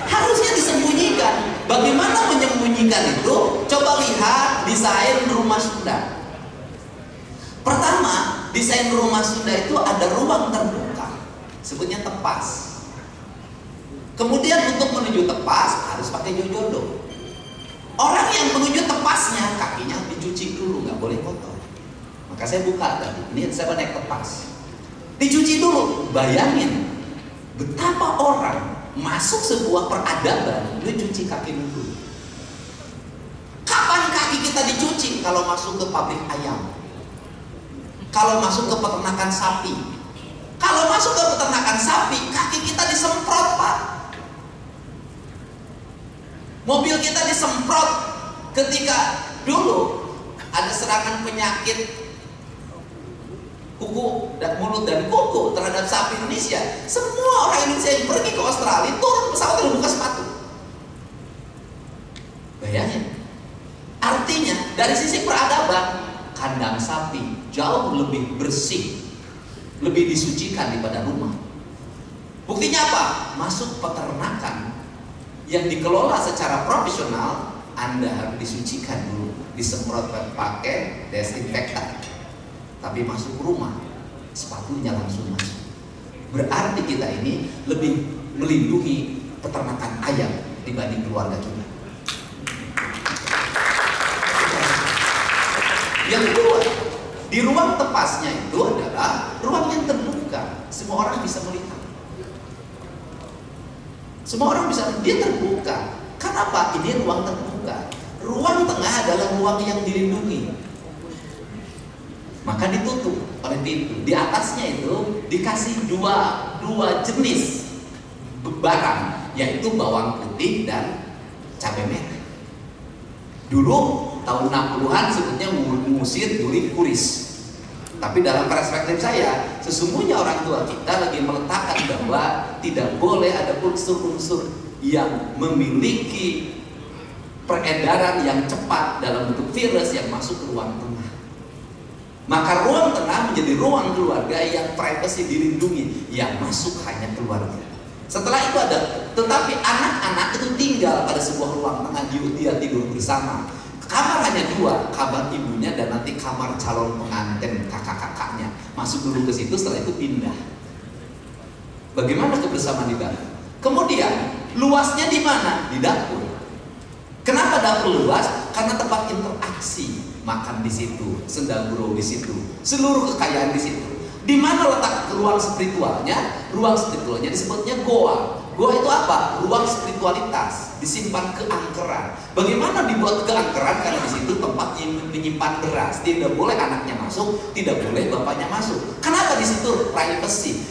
Harusnya disembunyikan. Bagaimana menyembunyikan itu? Coba lihat desain rumah Sunda. Pertama, desain rumah Sunda itu ada ruang terbuka, sebutnya tepas. Kemudian untuk menuju tepas harus pakai jojodo. Orang yang menuju tepasnya kakinya dicuci dulu, nggak boleh kotor. Maka saya buka tadi, ini saya naik tepas. Dicuci dulu, bayangin betapa orang masuk sebuah peradaban, dia cuci kaki dulu. Kapan kaki kita dicuci? Kalau masuk ke pabrik ayam, kalau masuk ke peternakan sapi. Kalau masuk ke peternakan sapi, kaki kita disemprot, Pak. Mobil kita disemprot ketika dulu ada serangan penyakit kuku dan mulut dan kuku terhadap sapi Indonesia, semua orang Indonesia yang pergi ke Australia turun pesawat dan buka sepatu. Bayangin. Artinya dari sisi peradaban, kandang sapi jauh lebih bersih, lebih disucikan daripada rumah. Buktinya apa? Masuk peternakan yang dikelola secara profesional, Anda harus disucikan dulu, disemprot pakai desinfektan. Tapi masuk rumah, sepatunya langsung masuk. Berarti kita ini lebih melindungi peternakan ayam dibanding keluarga kita. Yang kedua, di ruang tepasnya itu adalah ruang yang terbuka, semua orang bisa melihat. Semua orang bisa, dia terbuka. Kenapa? Ini ruang terbuka. Ruang tengah adalah ruang yang dilindungi. Maka ditutup oleh pintu. Di atasnya itu dikasih dua jenis barang, yaitu bawang putih dan cabai merah. Dulu tahun 60-an sebutnya ngusir, duri, kuris. Tapi dalam perspektif saya, sesungguhnya orang tua kita lagi meletakkan bahwa tidak boleh ada unsur-unsur yang memiliki peredaran yang cepat dalam bentuk virus yang masuk ke ruang tengah. Maka ruang tengah menjadi ruang keluarga yang privasi dilindungi, yang masuk hanya keluarga. Setelah itu ada, tetapi anak-anak itu tinggal pada sebuah ruang tengah, dia tidur bersama. Kamar hanya dua, kamar ibunya dan nanti kamar calon pengantin kakak-kakaknya. Masuk dulu ke situ, setelah itu pindah. Bagaimana kebersamaan di dalam? Kemudian luasnya di mana? Di dapur. Kenapa dapur luas? Karena tempat interaksi. Makan di situ, sendal gurau di situ, seluruh kekayaan di situ. Di mana letak ruang spiritualnya? Ruang spiritualnya disebutnya goa. Goa itu apa? Ruang spiritualitas, disimpan keangkeran. Bagaimana dibuat keangkeran? Karena di situ tempat menyimpan beras. Tidak boleh anaknya masuk, tidak boleh bapaknya masuk. Kenapa di situ? Privacy.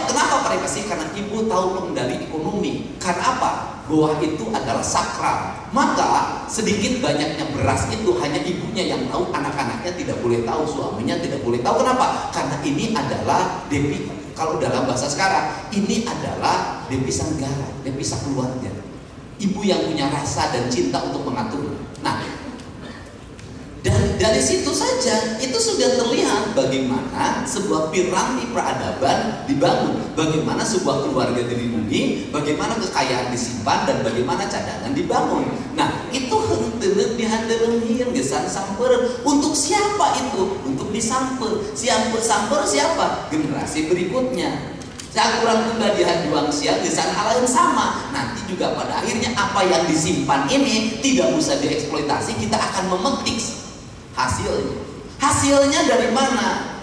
Kenapa privacy? Karena ibu tahu pengendali ekonomi. Karena apa? Goa itu adalah sakral. Maka sedikit banyaknya beras itu hanya ibunya yang tahu, anak-anaknya tidak boleh tahu, suaminya tidak boleh tahu. Kenapa? Karena ini adalah devisa. Kalau dalam bahasa sekarang, ini adalah devisa negara, devisa keluarga. Ibu yang punya rasa dan cinta untuk mengatur. Nah, dari situ saja itu sudah terlihat bagaimana sebuah piramid peradaban dibangun, bagaimana sebuah keluarga dilindungi, bagaimana kekayaan disimpan, dan bagaimana cadangan dibangun. Nah, itu dihandelengin gesan samper. Untuk siapa itu? Untuk disamper. Samper siapa? Generasi berikutnya. Cakuran tunda dihanjuang siang gesan hal yang sama. Nanti juga pada akhirnya apa yang disimpan ini tidak usah dieksploitasi, kita akan memetik hasilnya dari mana?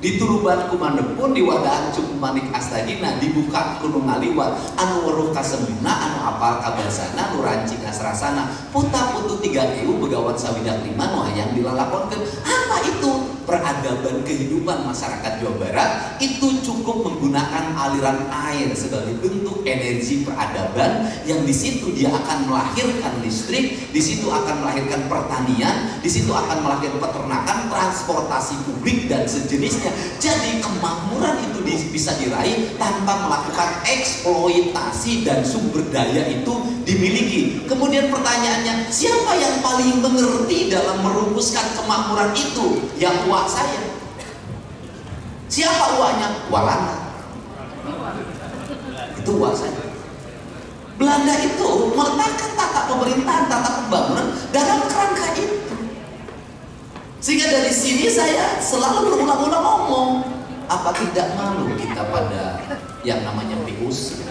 Di Turuban Kumandepun, di Wadaan Cukup Manik Astagina, dibuka Gunung Ngaliwat, anu weruh kasemina, anu apal kabasana, nu ranci kasrasana, puta putu 3 ewu begawan sawidak 5 nu hayang dilalakonkeun. Apa itu? Peradaban kehidupan masyarakat Jawa Barat itu cukup menggunakan aliran air sebagai bentuk energi peradaban, yang di situ dia akan melahirkan listrik, di situ akan melahirkan pertanian, di situ akan melahirkan peternakan, transportasi publik dan sejenisnya. Jadi kemakmuran itu bisa diraih tanpa melakukan eksploitasi dan sumber daya itu dimiliki. Kemudian pertanyaannya, siapa yang paling mengerti dalam merumuskan kemakmuran itu? Yang uak saya. Siapa uaknya? Walanda. Itu uak saya. Belanda itu meletakkan tata pemerintahan, tata pembangunan dalam kerangka itu. Sehingga dari sini saya selalu berulang-ulang ngomong, apa tidak malu kita pada yang namanya POC?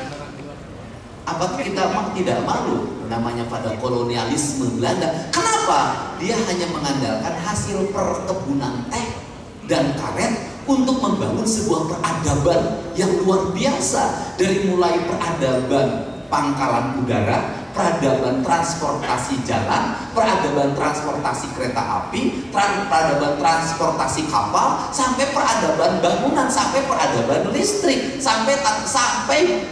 Apa kita tidak malu namanya pada kolonialisme Belanda? Kenapa? Dia hanya mengandalkan hasil perkebunan teh dan karet untuk membangun sebuah peradaban yang luar biasa. Dari mulai peradaban pangkalan udara, peradaban transportasi jalan, peradaban transportasi kereta api, peradaban transportasi kapal, sampai peradaban bangunan, sampai peradaban listrik, sampai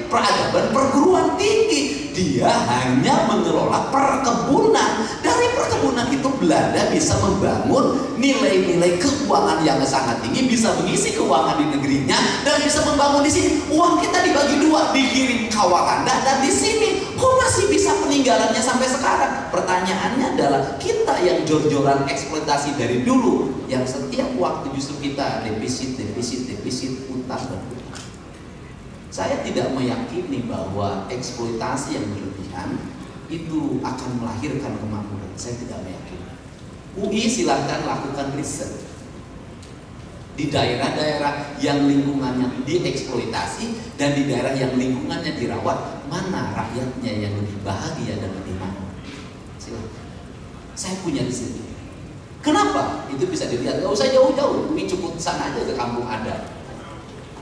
peradaban perguruan tinggi. Dia hanya mengelola perkebunan. Dari perkebunan itu Belanda bisa membangun nilai-nilai keuangan yang sangat tinggi, bisa mengisi keuangan di negerinya, dan bisa membangun di sini. Uang kita dibagi dua, dikirim ke Wakanda dan di sini. Kok masih bisa peninggalannya sampai sekarang? Pertanyaannya adalah kita yang jor-joran eksploitasi dari dulu, yang setiap waktu justru kita defisit, utang dan utang. Saya tidak meyakini bahwa eksploitasi yang berlebihan itu akan melahirkan kemakmuran. Saya tidak meyakini. UI silahkan lakukan riset di daerah-daerah yang lingkungannya dieksploitasi dan di daerah yang lingkungannya dirawat, mana rakyatnya yang lebih bahagia dan lebih makmur. Silahkan. Saya punya di sini. Kenapa? Itu bisa dilihat. Gak usah jauh-jauh. UI cukup sana aja ke kampung adat,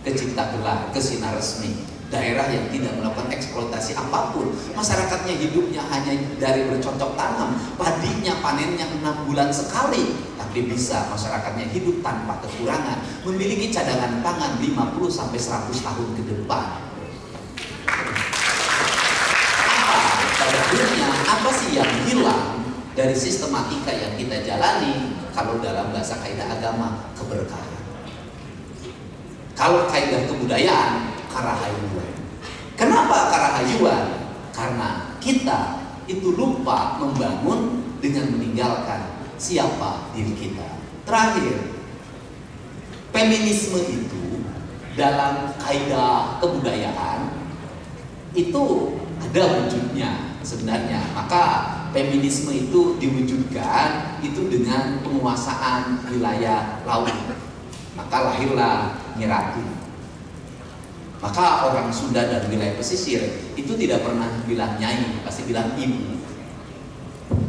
ke Cipta Gelar, ke Sinar Resmi, daerah yang tidak melakukan eksploitasi apapun. Masyarakatnya hidupnya hanya dari bercocok tanam, padinya panennya 6 bulan sekali, tapi bisa masyarakatnya hidup tanpa kekurangan, memiliki cadangan pangan 50-100 tahun ke depan. Pada akhirnya apa sih yang hilang dari sistematika yang kita jalani? Kalau dalam bahasa kaidah agama, keberkahan. Kalau kaidah kebudayaan, karahayuan. Kenapa karahayuan? Karena kita itu lupa membangun dengan meninggalkan siapa diri kita. Terakhir, feminisme itu dalam kaidah kebudayaan itu ada wujudnya sebenarnya. Maka feminisme itu diwujudkan itu dengan penguasaan wilayah laut. Maka lahirlah Nyi Ratu. Maka orang Sunda dan wilayah pesisir itu tidak pernah bilang nyai, pasti bilang ibu.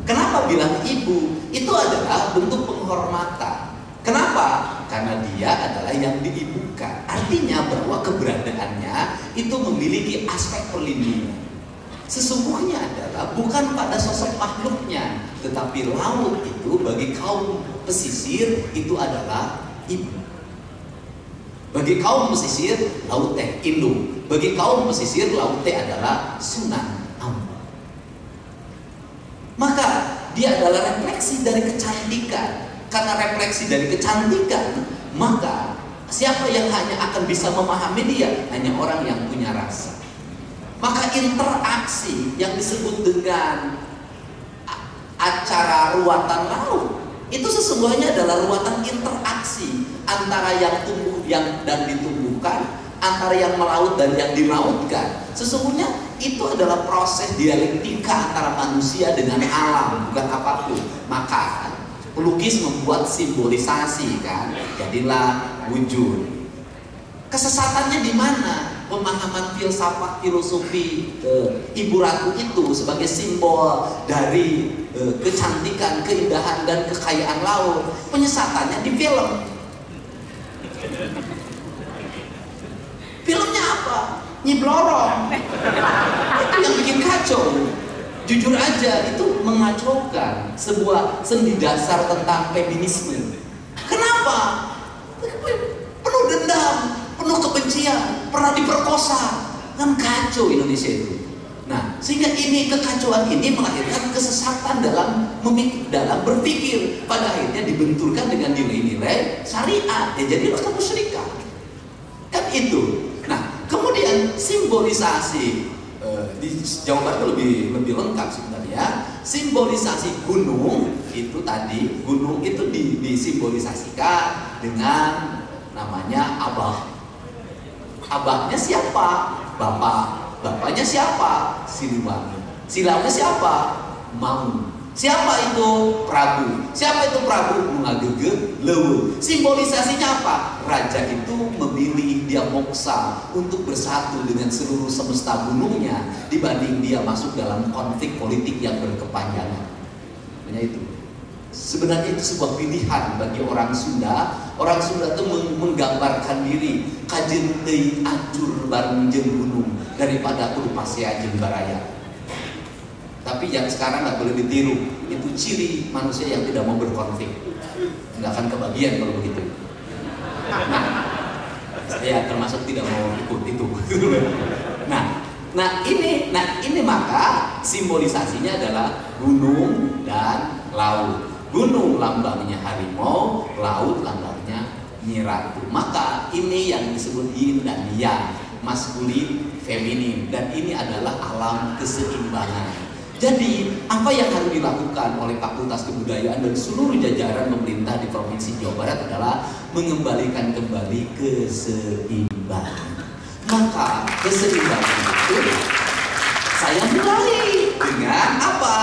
Kenapa bilang ibu? Itu adalah bentuk penghormatan. Kenapa? Karena dia adalah yang diibukan. Artinya bahwa keberadaannya itu memiliki aspek perlindungan. Sesungguhnya adalah bukan pada sosok makhluknya, tetapi laut itu bagi kaum pesisir itu adalah ibu. Bagi kaum pesisir, laut teh indung. Bagi kaum pesisir, laut teh adalah Sunan Ampel. Maka dia adalah refleksi dari kecantikan. Karena refleksi dari kecantikan, maka siapa yang hanya akan bisa memahami dia? Hanya orang yang punya rasa. Maka interaksi yang disebut dengan acara ruatan laut itu sesungguhnya adalah ruatan interaksi antara yang tumbuh dan ditumbuhkan, antara yang melaut dan yang dilautkan. Sesungguhnya itu adalah proses dialektika antara manusia dengan alam, bukan apapun. Maka pelukis membuat simbolisasi, kan, jadilah wujud. Kesesatannya di mana? Pemahaman filsafat filosofi Ibu Ratu itu sebagai simbol dari kecantikan, keindahan dan kekayaan laut. Penyesatannya di film. Filmnya apa? Nyi Blorong. Itu yang bikin kacau. Jujur aja, itu mengacaukan sebuah sendi dasar tentang feminisme. Kenapa? Penuh dendam, penuh kebencian, pernah diperkosa. Kan kacau Indonesia itu. Nah, sehingga ini kekacauan ini melahirkan kesesatan dalam berpikir. Pada akhirnya dibenturkan dengan nilai-nilai syariat. Ya jadilah kemusyrikan. Kan itu. Nah, kemudian simbolisasi di Jawa Barat lebih lengkap sebenarnya. Simbolisasi gunung itu tadi, gunung itu disimbolisasikan dengan namanya abah. Abahnya siapa? Bapak. Bapaknya siapa? Siliwangi. Silangnya siapa? Mau. Siapa itu? Prabu. Siapa itu Prabu? Mungagege Lewu. Simbolisasinya apa? Raja itu memilih dia moksa untuk bersatu dengan seluruh semesta gunungnya dibanding dia masuk dalam konflik politik yang berkepanjangan. Hanya itu. Sebenarnya itu sebuah pilihan bagi orang Sunda. Orang Sunda itu menggambarkan diri kajen teuing acur bareng jeung gunung daripada kudu pasea jeung baraya. Tapi yang sekarang nggak boleh ditiru. Itu ciri manusia yang tidak mau berkonflik. Nggak akan kebagian kalau begitu. Nah, saya termasuk tidak mau ikut itu. Nah ini maka simbolisasinya adalah gunung dan laut. Gunung lambangnya harimau, laut lambangnya Nyi Ratu. Maka ini yang disebut yin dan yang, maskulin, feminin, dan ini adalah alam keseimbangan. Jadi apa yang harus dilakukan oleh Fakultas Kebudayaan dan seluruh jajaran pemerintah di Provinsi Jawa Barat adalah mengembalikan kembali keseimbangan. Maka keseimbangan itu saya mulai dengan apa?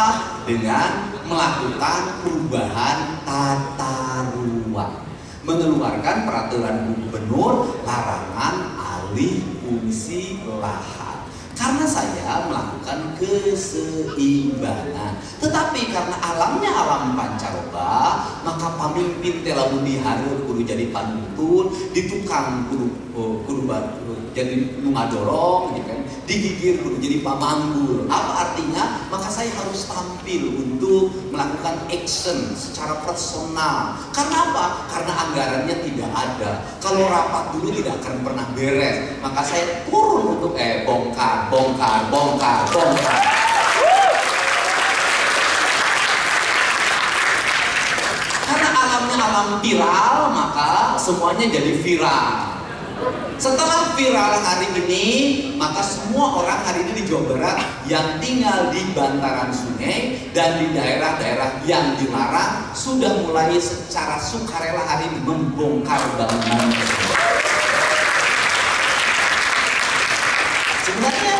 Dengan melakukan perubahan tata ruang, mengeluarkan peraturan gubernur larangan alih fungsi lahan. Karena saya melakukan keseimbangan. Tetapi karena alamnya alam pancaroba, maka pemimpin tela budi hareup kudu jadi panuntun, di tukang kudu jadi lungadorong, gitu kan? Digigir kudu jadi pamanggul. Apa artinya? Maka saya harus tampil untuk melakukan action secara personal. Karena apa? Karena anggarannya tidak ada. Kalau rapat dulu tidak akan pernah beres. Maka saya turun untuk bongkar. Karena alamnya alam viral, maka semuanya jadi viral. Setelah viral hari ini, maka semua orang hari ini di Jawa Barat yang tinggal di bantaran sungai dan di daerah-daerah yang dilarang sudah mulai secara sukarela hari ini membongkar bangunan. Sebenarnya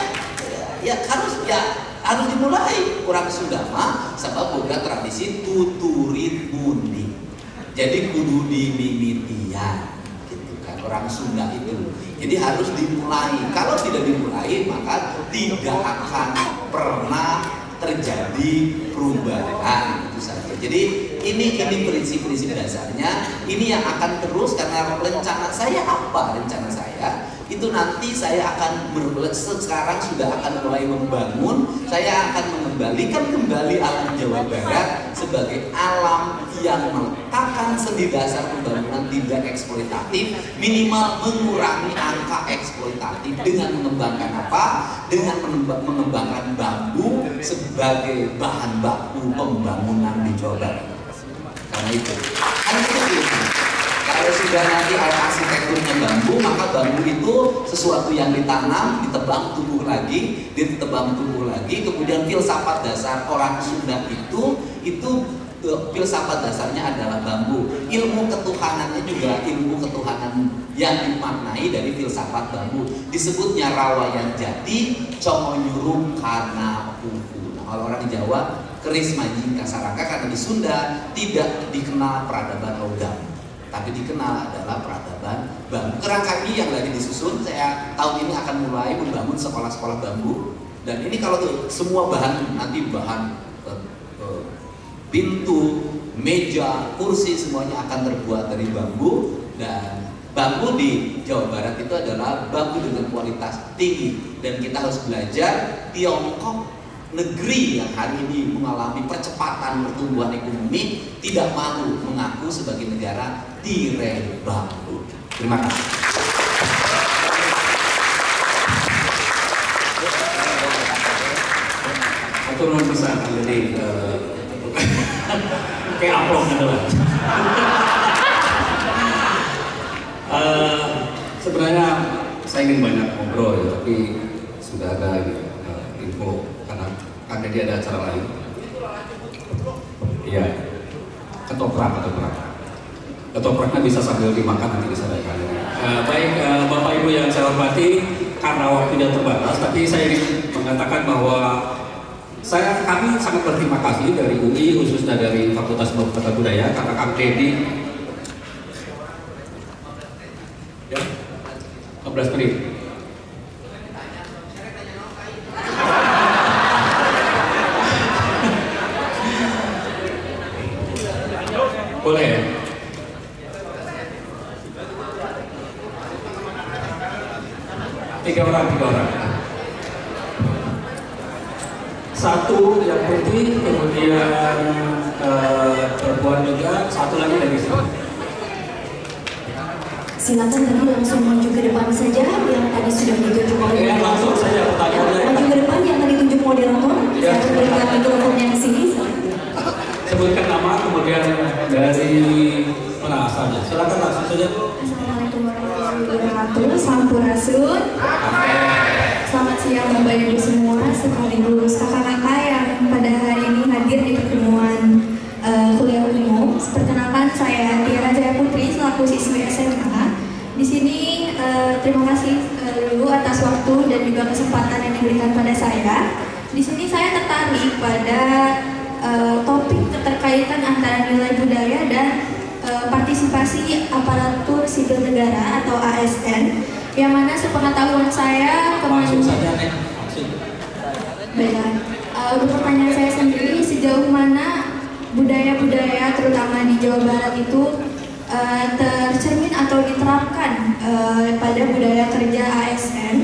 harus dimulai. Orang Sunda mah sebab boga tradisi tuturit mundi. Jadi kudu dimimitian. Orang Sunda itu, jadi harus dimulai. Kalau tidak dimulai, maka tidak akan pernah terjadi perubahan, itu saja. Jadi ini prinsip-prinsip dasarnya. Ini yang akan terus, karena rencana saya apa? Rencana saya itu nanti saya akan sekarang sudah akan mulai membangun. Saya akan mengembalikan kembali alam Jawa Barat sebagai alam yang meletakkan sendi dasar pembangunan tidak eksploitatif, minimal mengurangi angka eksploitatif dengan mengembangkan apa? Dengan mengembangkan bambu sebagai bahan baku pembangunan di Jawa Barat. Karena itu, kalau sudah nanti arsitekturnya bambu, maka bambu itu sesuatu yang ditanam, ditebang tumbuh lagi, kemudian filsafat dasar orang Sunda itu filsafat dasarnya adalah bambu. Ilmu ketuhanannya juga ilmu ketuhanan yang dimaknai dari filsafat bambu. Disebutnya rawayan jati, congo nyurum karena pupu. Nah, kalau orang Jawa keris majing kasarangka, karena di Sunda tidak dikenal peradaban logam, tapi dikenal adalah peradaban bambu. Kerangka ini yang lagi disusun, saya tahun ini akan mulai membangun sekolah-sekolah bambu. Dan ini kalau tuh semua bahan, nanti bahan pintu, meja, kursi semuanya akan terbuat dari bambu. Dan bambu di Jawa Barat itu adalah bambu dengan kualitas tinggi. Dan kita harus belajar Tiongkok, negeri yang hari ini mengalami percepatan pertumbuhan ekonomi, tidak malu mengaku sebagai negara tirai bambu. Terima kasih. Aku belum bisa jadi kayak amplop gitu lah. Sebenarnya saya ingin banyak ngobrol ya, tapi sudah ada info karena dia ada acara lain. Iya, ketopraknya bisa sambil dimakan, nanti bisa dari kalian. Baik, Bapak Ibu yang saya hormati, karena waktunya terbatas, tapi saya ingin mengatakan bahwa kami sangat berterima kasih dari UI, khususnya dari Fakultas Bahasa Budaya, karena Kang Dedi 15 menit. Boleh ya? Tiga orang. Satu yang putih, kemudian perempuan juga, satu lagi dari sini. Silakan tadi langsung maju ke depan saja yang tadi sudah ditunjuk oleh Ya, langsung saja pertanyaannya. maju ke depan yang tadi tunjuk moderator. Ya. Saya berikan mikrofonnya ke sini. Sebutkan nama, kemudian dari mana asalnya. Silakan langsung saja. Assalamualaikum warahmatullahi wabarakatuh. Sampurasun. Selamat siang Bapak Ibu semua, sekaligus kakak-kakak yang pada hari ini hadir di pertemuan kuliah umum. Perkenalkan, saya Tiara Jaya Putri selaku siswi SMA. Di sini terima kasih dulu atas waktu dan juga kesempatan yang diberikan pada saya. Di sini saya tertarik pada topik keterkaitan antara nilai budaya dan partisipasi aparatur sipil negara atau ASN, yang mana sepengetahuan saya Langsung saja nih. Langsung. baiklah, untuk pertanyaan saya sendiri, sejauh mana budaya-budaya terutama di Jawa Barat itu tercermin atau diterapkan pada budaya kerja ASN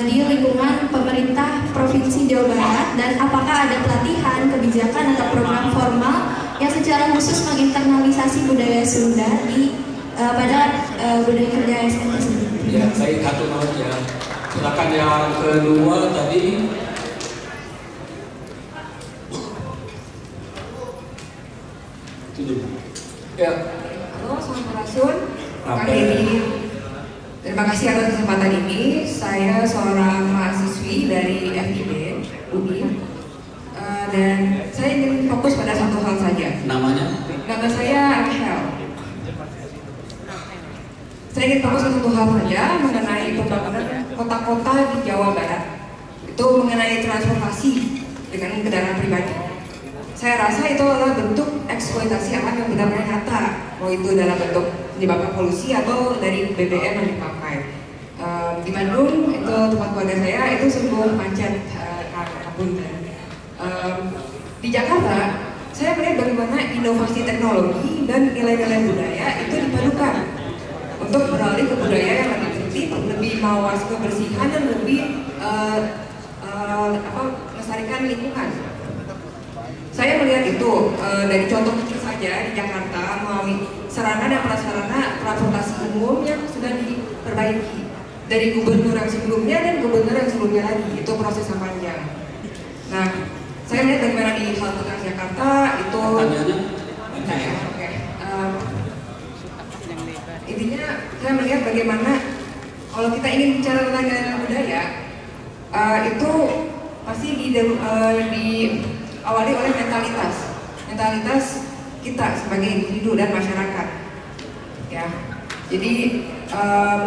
di lingkungan pemerintah Provinsi Jawa Barat, dan apakah ada pelatihan, kebijakan atau program formal yang secara khusus menginternalisasi budaya Sunda pada budaya kerja ASN tersebut? Ya, saya satu nomor ya. Silakan yang kedua tadi. Ya. Halo, Sampurasun. Apa? Terima kasih atas kesempatan ini. Saya seorang mahasiswi dari FIB UI, dan saya ingin fokus pada satu hal saja. Namanya? Nama saya Michelle. Saya ingin fokus pada satu hal saja mengenai pembangunan kota-kota di Jawa Barat. Itu mengenai transportasi dengan kendaraan pribadi. Saya rasa itu adalah bentuk eksploitasi alam yang benar-benar nyata, mau itu dalam bentuk menyebabkan polusi atau dari BBM yang dipakai. Di Bandung, itu tempat keluarga saya, itu sebuah macet kabun. Di Jakarta, saya melihat bagaimana inovasi teknologi dan nilai-nilai budaya itu dipadukan untuk beralih ke budaya yang lebih tertib, lebih mawas kebersihan, dan lebih melestarikan lingkungan. Saya melihat itu dari contoh kecil saja di Jakarta melalui sarana dan prasarana transportasi umum yang sudah diperbaiki dari gubernur yang sebelumnya dan gubernur yang sebelumnya lagi. Itu proses yang panjang. Nah, saya melihat bagaimana di halte Transjakarta itu. Pertanyaannya? Oke. Intinya saya melihat bagaimana kalau kita ingin bicara tentang nilai budaya, itu pasti diawali oleh mentalitas kita sebagai individu dan masyarakat. Ya, jadi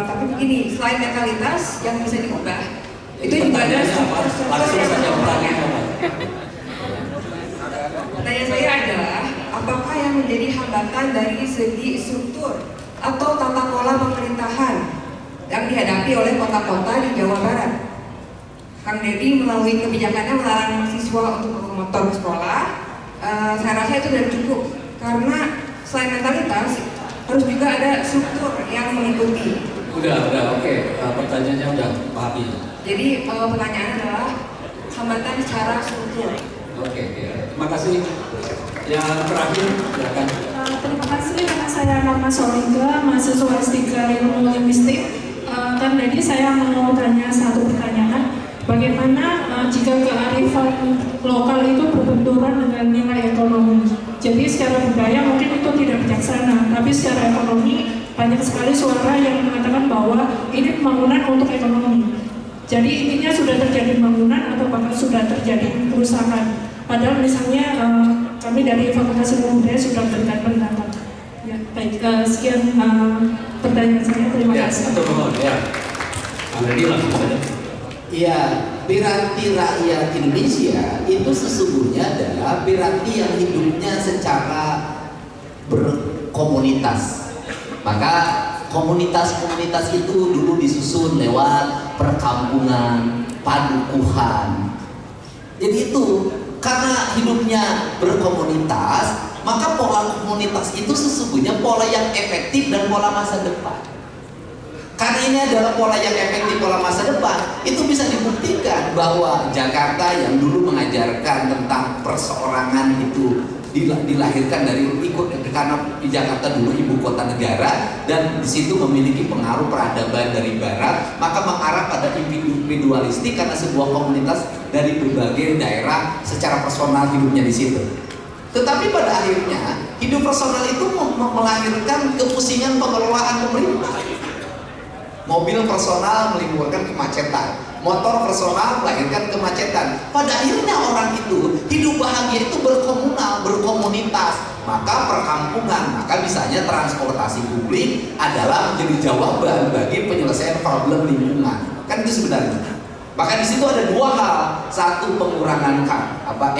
tapi begini, selain mentalitas yang bisa diubah, itu juga ada struktur-struktur Langsung yang saja pertanyaan. Pertanyaan saya adalah, apakah yang menjadi hambatan dari segi struktur atau tata kelola pemerintahan yang dihadapi oleh kota-kota di Jawa Barat? Kang Deddy melalui kebijakannya melarang siswa untuk bawa motor ke sekolah, saya rasa itu sudah cukup, karena selain mentalitas harus juga ada struktur yang mengikuti. Udah, oke. Pertanyaannya udah pahami. Jadi pertanyaannya adalah hambatan secara struktur. Oke, ya. Terima kasih. Yang terakhir, silakan. Terima kasih, karena saya Norma Soliga, mahasiswa S3 Ilmu Linguistik. Kan jadi saya mau tanya satu pertanyaan. Bagaimana jika kearifan lokal itu berbenturan dengan nilai ekonomi? Jadi secara budaya mungkin itu tidak bijaksana, tapi secara ekonomi banyak sekali suara yang mengatakan bahwa ini pembangunan untuk ekonomi. Jadi intinya sudah terjadi pembangunan atau bahkan sudah terjadi kerusakan. Padahal misalnya kami dari Fakultas Ilmu Budaya sudah berikan pendapat. Ya, baik, sekian pertanyaan saya. Terima kasih. Satu mohon ya. Jadi langsung saja. Ya, piranti rakyat Indonesia itu sesungguhnya adalah piranti yang hidupnya secara berkomunitas. Maka komunitas-komunitas itu dulu disusun lewat perkampungan, padukuhan. Jadi itu karena hidupnya berkomunitas, maka pola komunitas itu sesungguhnya pola yang efektif dan pola masa depan. Karena ini adalah pola yang efektif, pola masa depan. Itu bisa dibuktikan bahwa Jakarta yang dulu mengajarkan tentang perseorangan itu dilahirkan dari karena Jakarta dulu ibu kota negara dan di situ memiliki pengaruh peradaban dari barat, maka mengarah pada individualistik karena sebuah komunitas dari berbagai daerah secara personal hidupnya di situ. Tetapi pada akhirnya hidup personal itu melahirkan kepusingan pengelolaan pemerintah. Mobil personal menimbulkan kemacetan, motor personal melahirkan kemacetan. Pada akhirnya orang itu hidup bahagia itu berkomunal, berkomunitas. Maka perkampungan, maka misalnya transportasi publik adalah menjadi jawaban bagi penyelesaian problem lingkungan. Kan itu sebenarnya. Maka di situ ada dua hal, satu pengurangan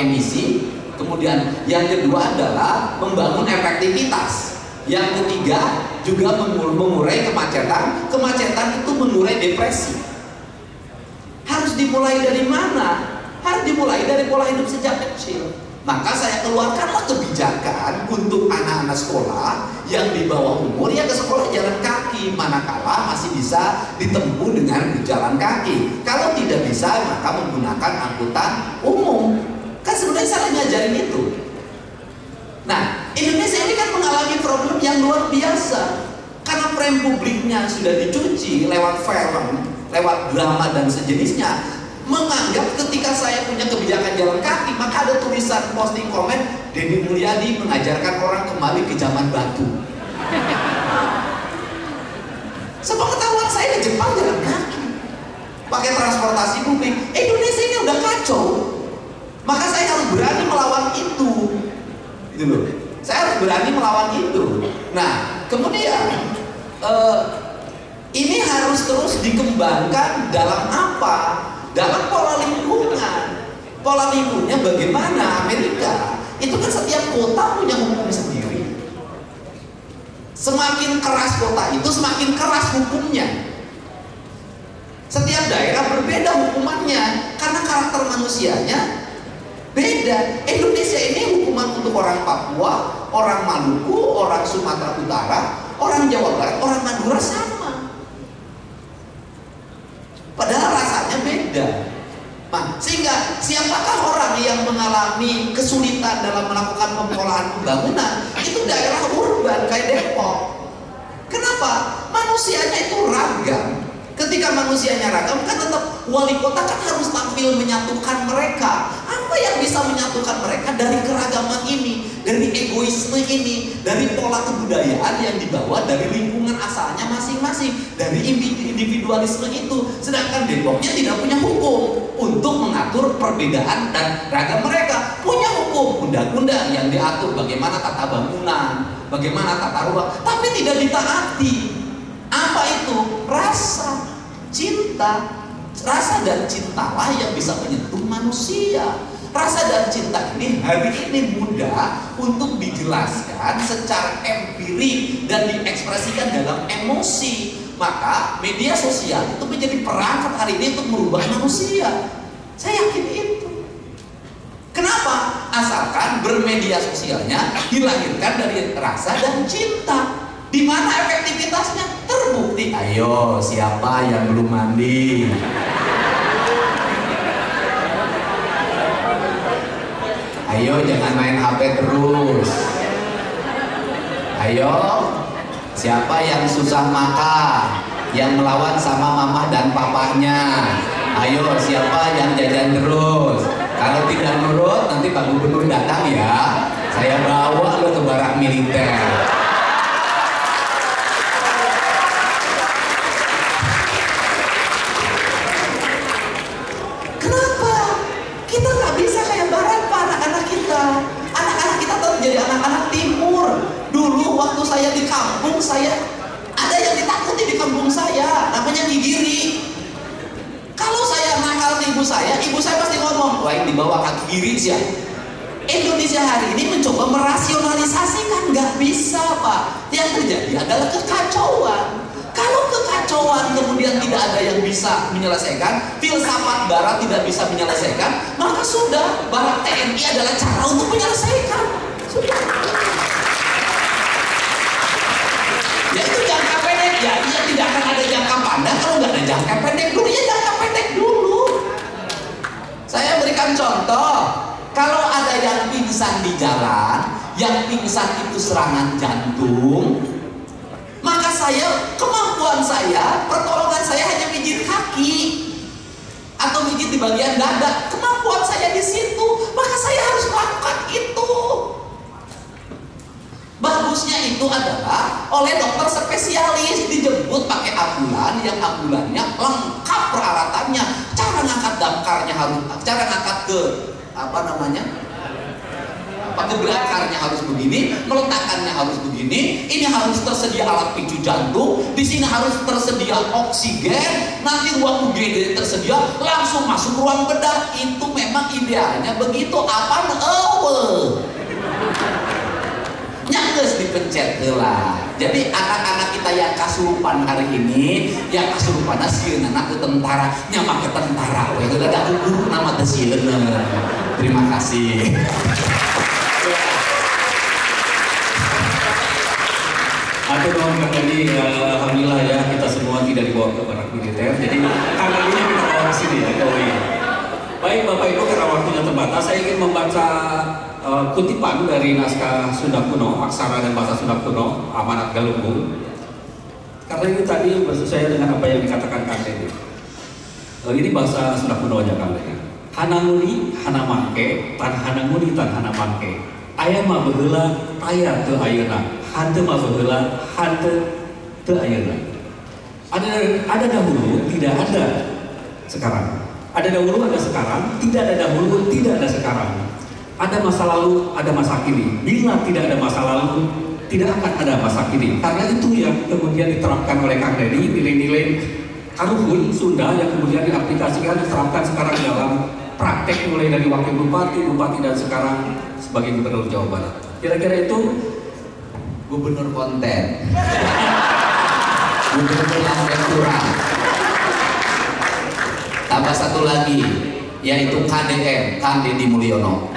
emisi, kemudian yang kedua adalah membangun efektivitas. Yang ketiga juga mengurai kemacetan. Kemacetan itu mengurai depresi. Harus dimulai dari mana? Harus dimulai dari pola hidup sejak kecil. Maka saya keluarkanlah kebijakan untuk anak-anak sekolah yang di bawah umur yang ke sekolah jalan kaki, manakala masih bisa ditempuh dengan berjalan kaki. Kalau tidak bisa maka menggunakan angkutan umum. Kan sebenarnya saya ngajarin itu. Nah, Indonesia ini kan mengalami problem yang luar biasa karena frame publiknya sudah dicuci lewat film, lewat drama dan sejenisnya. Menganggap ketika saya punya kebijakan jalan kaki, maka ada tulisan posting komen, Deddy Mulyadi mengajarkan orang kembali ke zaman batu. Sepengetahuan saya ke Jepang jalan kaki, pakai transportasi publik. Indonesia ini udah kacau. Maka saya harus berani melawan itu. Gitu loh. Saya harus berani melawan itu. Nah, kemudian ini harus terus dikembangkan dalam apa? Dalam pola lingkungan. Pola lingkungannya bagaimana? Amerika itu kan setiap kota punya hukum sendiri. Semakin keras kota itu semakin keras hukumnya. Setiap daerah berbeda hukumannya karena karakter manusianya beda. Indonesia ini hukuman untuk orang Papua, orang Maluku, orang Sumatera Utara, orang Jawa Barat, orang Madura sama. Padahal rasanya beda. Nah, sehingga siapakah orang yang mengalami kesulitan dalam melakukan pengolahan pembangunan? Itu daerah urban kayak Depok. Kenapa? Manusianya itu ragam. Ketika manusianya ragam, kan tetap wali kota kan harus tampil menyatukan mereka. Apa yang bisa menyatukan mereka dari keragaman ini, dari egoisme ini, dari pola kebudayaan yang dibawa dari lingkungan asalnya masing-masing, dari individualisme itu. Sedangkan Depoknya tidak punya hukum untuk mengatur perbedaan dan ragam mereka. Punya hukum, undang-undang yang diatur bagaimana tata bangunan, bagaimana tata ruang, tapi tidak ditaati. Apa itu? Rasa, cinta. Rasa dan cintalah yang bisa menyentuh manusia. Rasa dan cinta ini hari ini mudah untuk dijelaskan secara empirik dan diekspresikan dalam emosi. Maka media sosial itu menjadi perangkat hari ini untuk merubah manusia. Saya yakin itu. Kenapa? Asalkan bermedia sosialnya dilahirkan dari rasa dan cinta. Di mana efektivitasnya terbukti. Ayo, siapa yang belum mandi? Ayo, jangan main HP terus. Ayo, siapa yang susah makan, yang melawan sama mama dan papahnya? Ayo, siapa yang jajan terus? Kalau tidak nurut, nanti Pak Gubernur datang ya. Saya bawa lo ke barak militer. Anak-anak kita tetap jadi anak-anak timur. Dulu waktu saya di kampung, saya ada yang ditakuti di kampung saya, namanya gigiri. Kalau saya nakal ke ibu saya pasti ngomong, wah ini dibawa kaki giri sih ya. Indonesia hari ini mencoba merasionalisasikan, nggak bisa Pak. Yang terjadi adalah kekacauan. Kalau kekacauan kemudian tidak ada yang bisa menyelesaikan, filsafat Barat tidak bisa menyelesaikan, maka sudah, Barat TNI adalah cara untuk menyelesaikan. Sudah. Ya itu jangka pendek ya, iya tidak akan ada jangka memberikan contoh. Kalau ada yang pingsan di jalan, yang pingsan itu serangan jantung, maka kemampuan saya, pertolongan saya hanya pijit kaki atau pijit di bagian dada. Kemampuan saya di situ, maka saya harus melakukan itu. Bagusnya itu adalah oleh dokter spesialis, dijemput pakai ambulan, yang ambulannya lengkap peralatannya. Cara ngangkat damkarnya harus, cara ngangkat kebelakarnya harus begini, meletakkannya harus begini. Ini harus tersedia alat picu jantung, di sini harus tersedia oksigen, nanti ruang UGD tersedia, langsung masuk ruang bedah. Itu memang idealnya begitu. Apa nyangges dipencet lah. Jadi anak-anak kita yang kasurupan hari ini, yang kasurupan sieun anak ke tentara, nyama ke tentara we ada guru nama teh sieun. Terima kasih. Aduh dong Kang Dedi, alhamdulillah ya kita semua tidak dibawa ke barak militer. Jadi Kang Dedinya kita bawa ke sini ya. Baik Bapak Ibu, karena waktunya terbatas, saya ingin membaca kutipan dari naskah Sunda kuno, aksara dan bahasa Sunda kuno, Amanat Galunggung. Karena ini tadi bersesuaian dengan apa yang dikatakan Kang Dedi. Ini bahasa Sunda kuno aja Kang Dedi. Hananguni, hanamangke, tan hananguni, tan hanamangke. Aya mah beheula, aya teu ayeuna. Hante mah beheula, hante teu ayeuna. Ada dahulu, tidak ada sekarang. Ada dahulu, ada sekarang. Tidak ada dahulu, tidak ada sekarang. Ada masa lalu, ada masa kini. Bila tidak ada masa lalu, tidak akan ada masa kini. Karena itu yang kemudian diterapkan oleh Kang Dedi, nilai-nilai karuhun Sunda yang kemudian diaplikasikan, diterapkan sekarang dalam praktek, mulai dari wakil bupati, bupati, dan sekarang sebagai gubernur Jawa Barat. Kira-kira itu Gubernur konten, gubernur yang kurang. Tambah satu lagi, yaitu KDM, Kang Dedi Mulyono.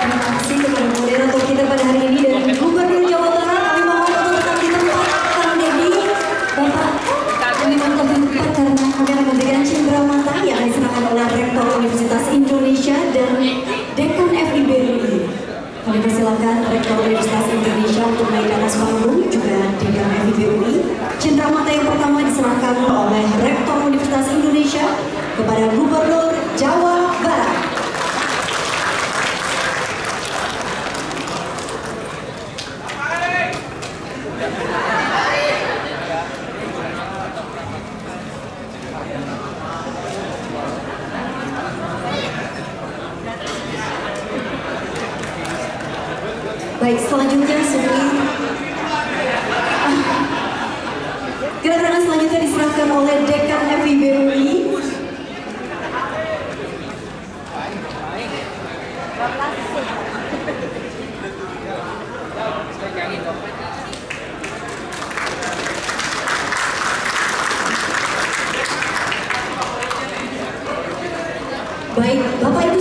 Terima kasih kepada moderator kita pada hari ini dari Gubernur Jawa Barat. Kami mohon untuk tetap di tempat, Kang Dedi. Bapak, kami mohon tetap di tempat karena kami akan memberikan cindera mata yang diserahkan oleh Rektor Universitas Indonesia dan Dekan FIBUI. Kami persilakan Rektor Universitas Indonesia untuk naik ke atas panggung, juga Dekan FIBUI. Cindera mata yang pertama diserahkan oleh Rektor Universitas Indonesia kepada Gubernur Jawa Barat. Baik, selanjutnya kedatangan selanjutnya diserahkan oleh Dekan FIBUI. Baik, Bapak Ibu